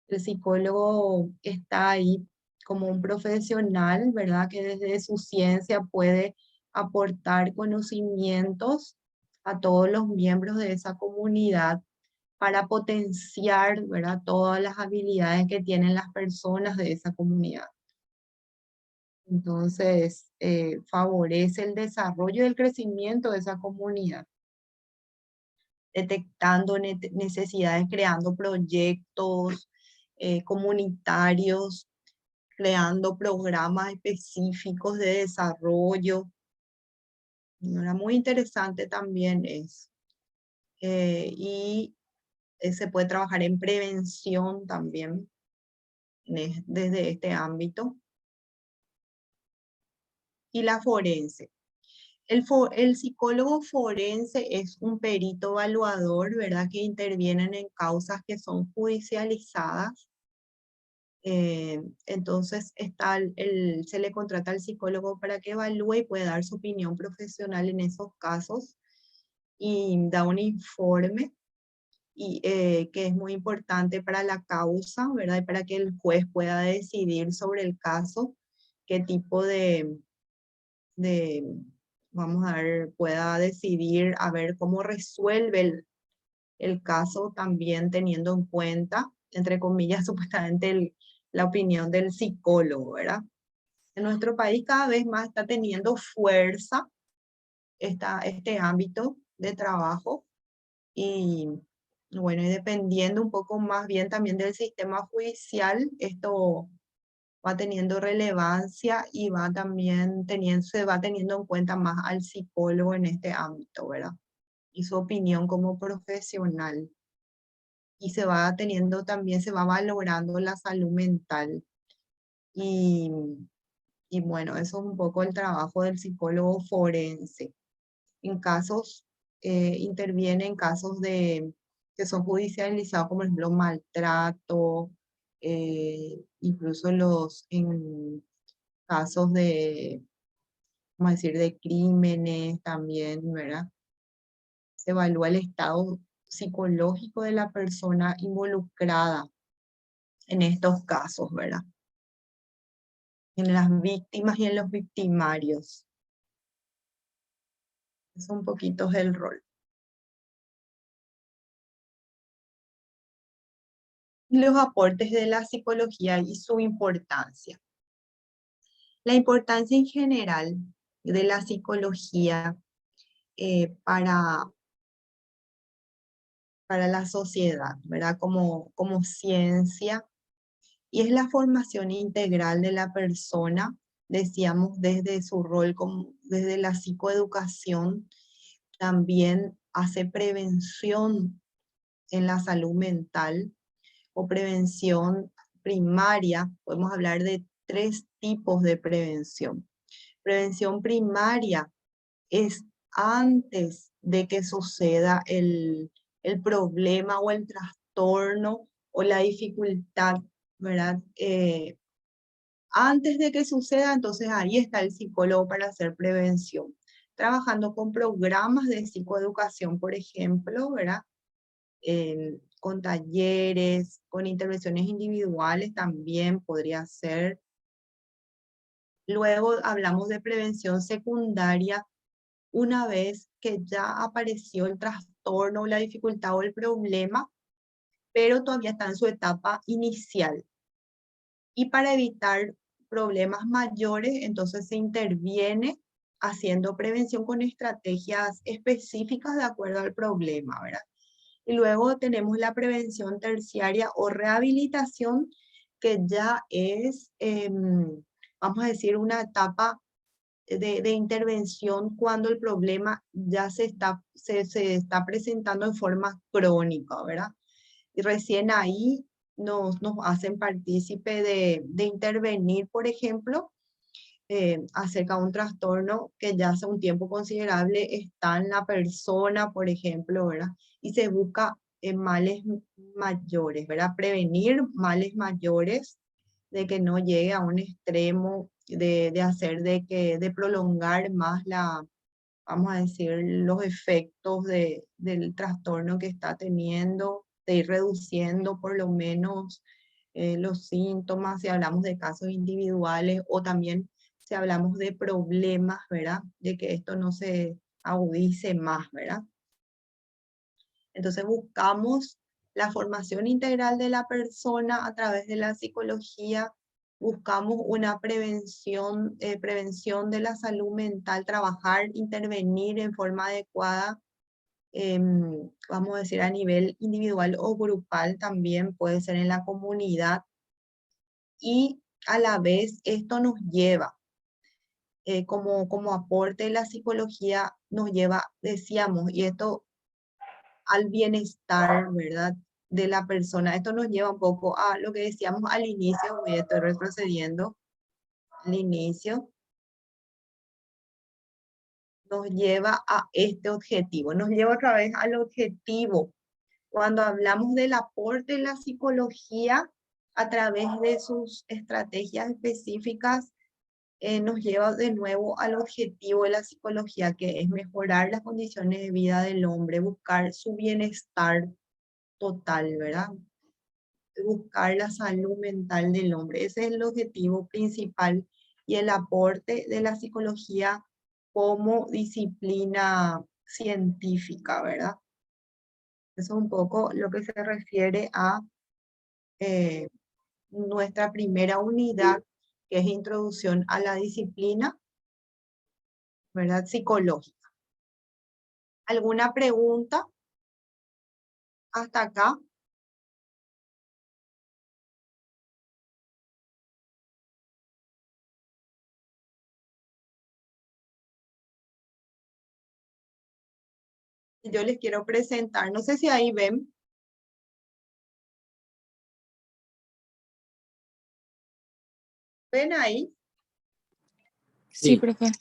psicólogo está ahí como un profesional, ¿verdad? Que desde su ciencia puede aportar conocimientos a todos los miembros de esa comunidad para potenciar, ¿verdad? Todas las habilidades que tienen las personas de esa comunidad. Entonces, favorece el desarrollo y el crecimiento de esa comunidad, detectando necesidades, creando proyectos comunitarios, creando programas específicos de desarrollo. Era muy interesante también es. Y se puede trabajar en prevención también desde este ámbito. Y la forense. El psicólogo forense es un perito evaluador, ¿verdad? Que intervienen en causas que son judicializadas. Entonces se le contrata al psicólogo para que evalúe y pueda dar su opinión profesional en esos casos y da un informe y, que es muy importante para la causa, ¿verdad? Y para que el juez pueda decidir sobre el caso, qué tipo de vamos a ver, pueda decidir a ver cómo resuelve el caso también teniendo en cuenta, entre comillas, supuestamente la opinión del psicólogo, ¿verdad? En nuestro país cada vez más está teniendo fuerza este ámbito de trabajo y bueno, y dependiendo un poco más bien también del sistema judicial, esto va teniendo relevancia y va también se va teniendo en cuenta más al psicólogo en este ámbito, ¿verdad? Y su opinión como profesional. Y se va teniendo también, se va valorando la salud mental. Y, y bueno, eso es un poco el trabajo del psicólogo forense. En casos, interviene en casos que son judicializados, como por ejemplo maltrato, incluso en casos vamos a decir, de crímenes también, ¿verdad? Se evalúa el estado psicológico de la persona involucrada en estos casos, ¿verdad? En las víctimas y en los victimarios. Es un poquito el rol. Y los aportes de la psicología y su importancia. La importancia en general de la psicología para la sociedad, ¿verdad? Como ciencia, y es la formación integral de la persona, decíamos, desde su rol, desde la psicoeducación, también hace prevención en la salud mental o prevención primaria. Podemos hablar de 3 tipos de prevención. Prevención primaria es antes de que suceda el problema o el trastorno o la dificultad, ¿verdad? Antes de que suceda, entonces ahí está el psicólogo para hacer prevención. Trabajando con programas de psicoeducación, por ejemplo, ¿verdad? Con talleres, con intervenciones individuales también podría ser. Luego hablamos de prevención secundaria una vez que ya apareció el trastorno, la dificultad o el problema, pero todavía está en su etapa inicial. Y para evitar problemas mayores, entonces se interviene haciendo prevención con estrategias específicas de acuerdo al problema, ¿verdad? Y luego tenemos la prevención terciaria o rehabilitación, que ya es, vamos a decir, una etapa de intervención cuando el problema ya se está presentando en forma crónica, ¿verdad? Y recién ahí nos hacen partícipe de intervenir, por ejemplo, acerca de un trastorno que ya hace un tiempo considerable está en la persona, por ejemplo, ¿verdad? Y se busca males mayores, ¿verdad? Prevenir males mayores, de que no llegue a un extremo de hacer de prolongar más vamos a decir, los efectos del trastorno que está teniendo, de ir reduciendo por lo menos los síntomas, si hablamos de casos individuales, o también si hablamos de problemas, ¿verdad? De que esto no se agudice más, ¿verdad? Entonces buscamos la formación integral de la persona a través de la psicología, buscamos una prevención de la salud mental, trabajar, intervenir en forma adecuada, vamos a decir a nivel individual o grupal también, puede ser en la comunidad, y a la vez esto nos lleva, como aporte de la psicología, nos lleva, decíamos, y esto al bienestar, ¿verdad? De la persona. Esto nos lleva un poco a lo que decíamos al inicio, y estoy retrocediendo al inicio, nos lleva a este objetivo, nos lleva otra vez al objetivo. Cuando hablamos del aporte de la psicología a través de sus estrategias específicas, nos lleva de nuevo al objetivo de la psicología, que es mejorar las condiciones de vida del hombre, buscar su bienestar total, ¿verdad? Buscar la salud mental del hombre. Ese es el objetivo principal y el aporte de la psicología como disciplina científica, ¿verdad? Eso es un poco lo que se refiere a eh, nuestra primera unidad, que es introducción a la disciplina, ¿verdad? Psicológica. ¿Alguna pregunta hasta acá? Yo les quiero presentar, no sé si ahí ven. ¿Ven ahí? Sí, profe.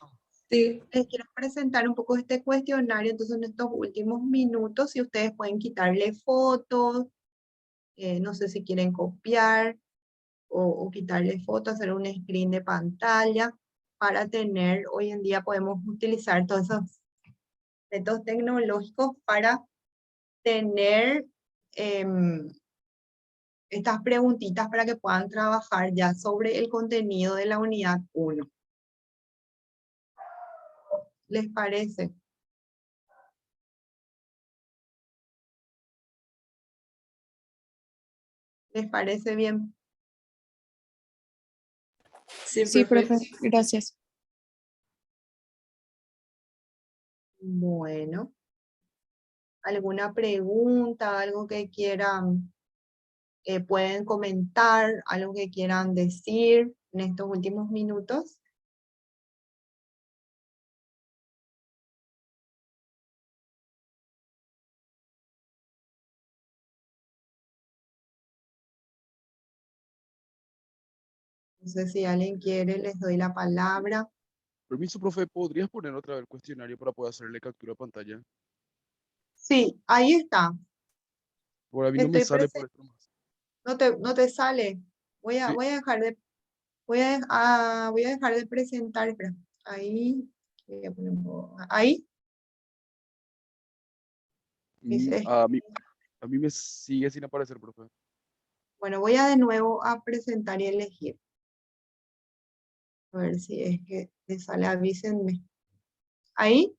Sí, Les quiero presentar un poco este cuestionario, entonces en estos últimos minutos, si ustedes pueden quitarle fotos, no sé si quieren copiar o quitarle fotos, hacer un screen de pantalla para tener, hoy en día podemos utilizar todos esos métodos tecnológicos para tener estas preguntitas para que puedan trabajar ya sobre el contenido de la unidad 1. ¿Les parece? ¿Les parece bien? sí, Sí, profe. profe. Gracias. Bueno, ¿alguna pregunta, algo que quieran, pueden comentar, algo que quieran decir en estos últimos minutos? No sé si alguien quiere, les doy la palabra. Permiso, profe, ¿podrías poner otra vez el cuestionario para poder hacerle captura de pantalla? Sí, ahí está. Por a mí no me Estoy sale por presente. esto más. No te sale. Voy a, Sí. voy a dejar de, voy a dejar de presentar, espera. Ahí, voy a poner ahí, dice, A mí me sigue sin aparecer, profe. bueno, voy a de nuevo a presentar y elegir. A ver si es que le sale, avísenme. Ahí.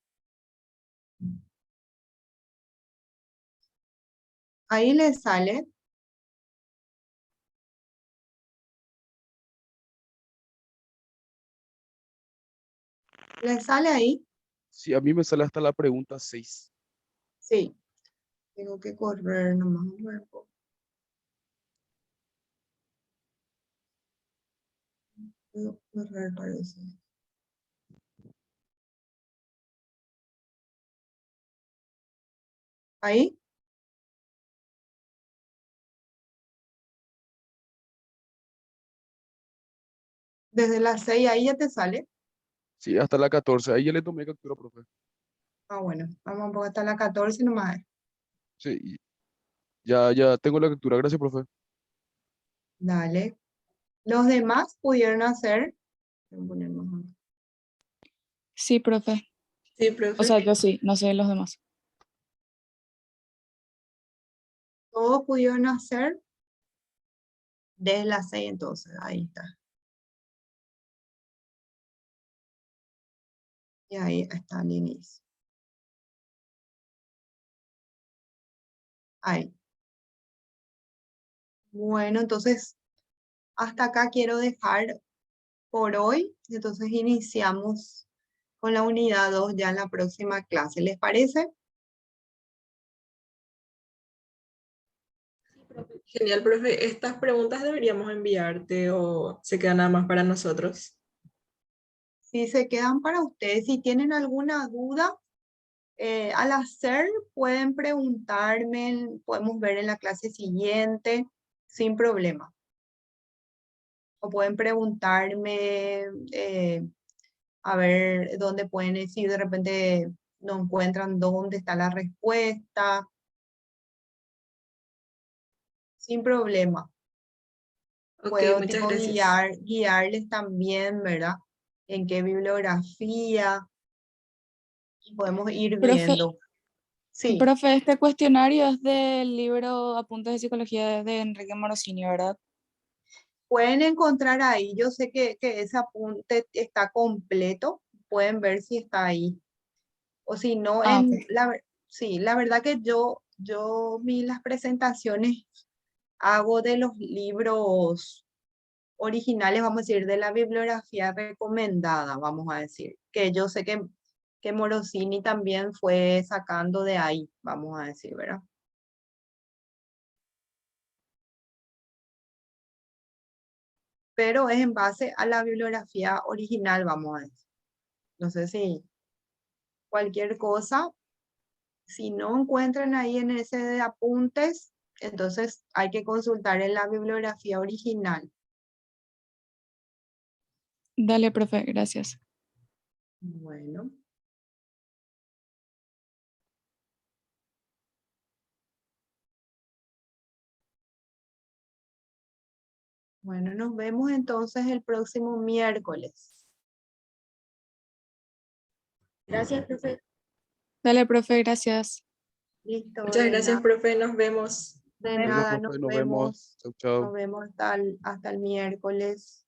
Ahí le sale. ¿Le sale ahí? Sí, a mí me sale hasta la pregunta 6. Sí. Tengo que correr nomás un poco. Puedo correr, parece. Ahí. Desde las 6 ahí ya te sale. Sí, hasta la 14. Ahí ya le tomé captura, profe. Ah, bueno. Vamos un poco hasta la 14 nomás. Sí, y ya tengo la captura. Gracias, profe. Dale. Los demás pudieron hacer. Voy a poner más acá. Sí, profe. Sí, O profe. sea, yo sí, no sé los demás. Todos pudieron hacer desde las 6 entonces. Ahí está. Y ahí está el inicio. Ahí. Bueno, entonces hasta acá quiero dejar por hoy. Entonces iniciamos con la unidad 2 ya en la próxima clase. ¿Les parece? Genial, profe. ¿Estas preguntas deberíamos enviarte o se quedan nada más para nosotros? Si se quedan para ustedes, si tienen alguna duda, al hacer pueden preguntarme, podemos ver en la clase siguiente, sin problema. O pueden preguntarme, a ver dónde pueden decir, de repente no encuentran dónde está la respuesta, sin problema. Ok, Puedo muchas tipo gracias. guiarles también, ¿verdad? En qué bibliografía, y podemos ir Profe, viendo. Sí, profe, este cuestionario es del libro Apuntes de Psicología de Enrique Morosini, ¿verdad? pueden encontrar ahí. Yo sé que ese apunte está completo. Pueden ver si está ahí. O si no, Ah, ok. sí, la verdad que las presentaciones hago de los libros originales, vamos a decir, de la bibliografía recomendada, vamos a decir, que yo sé que Morosini también fue sacando de ahí, vamos a decir, ¿verdad? Pero es en base a la bibliografía original, vamos a decir. No sé si cualquier cosa, si no encuentran ahí en ese de apuntes, entonces hay que consultar en la bibliografía original. Dale, profe, gracias. Bueno. Bueno, nos vemos entonces el próximo miércoles. Gracias, profe. Dale, profe, gracias. Listo, Muchas gracias, profe. Nos vemos. de Bueno, nada, profe, nos vemos. Chau, chau. nos vemos hasta el miércoles.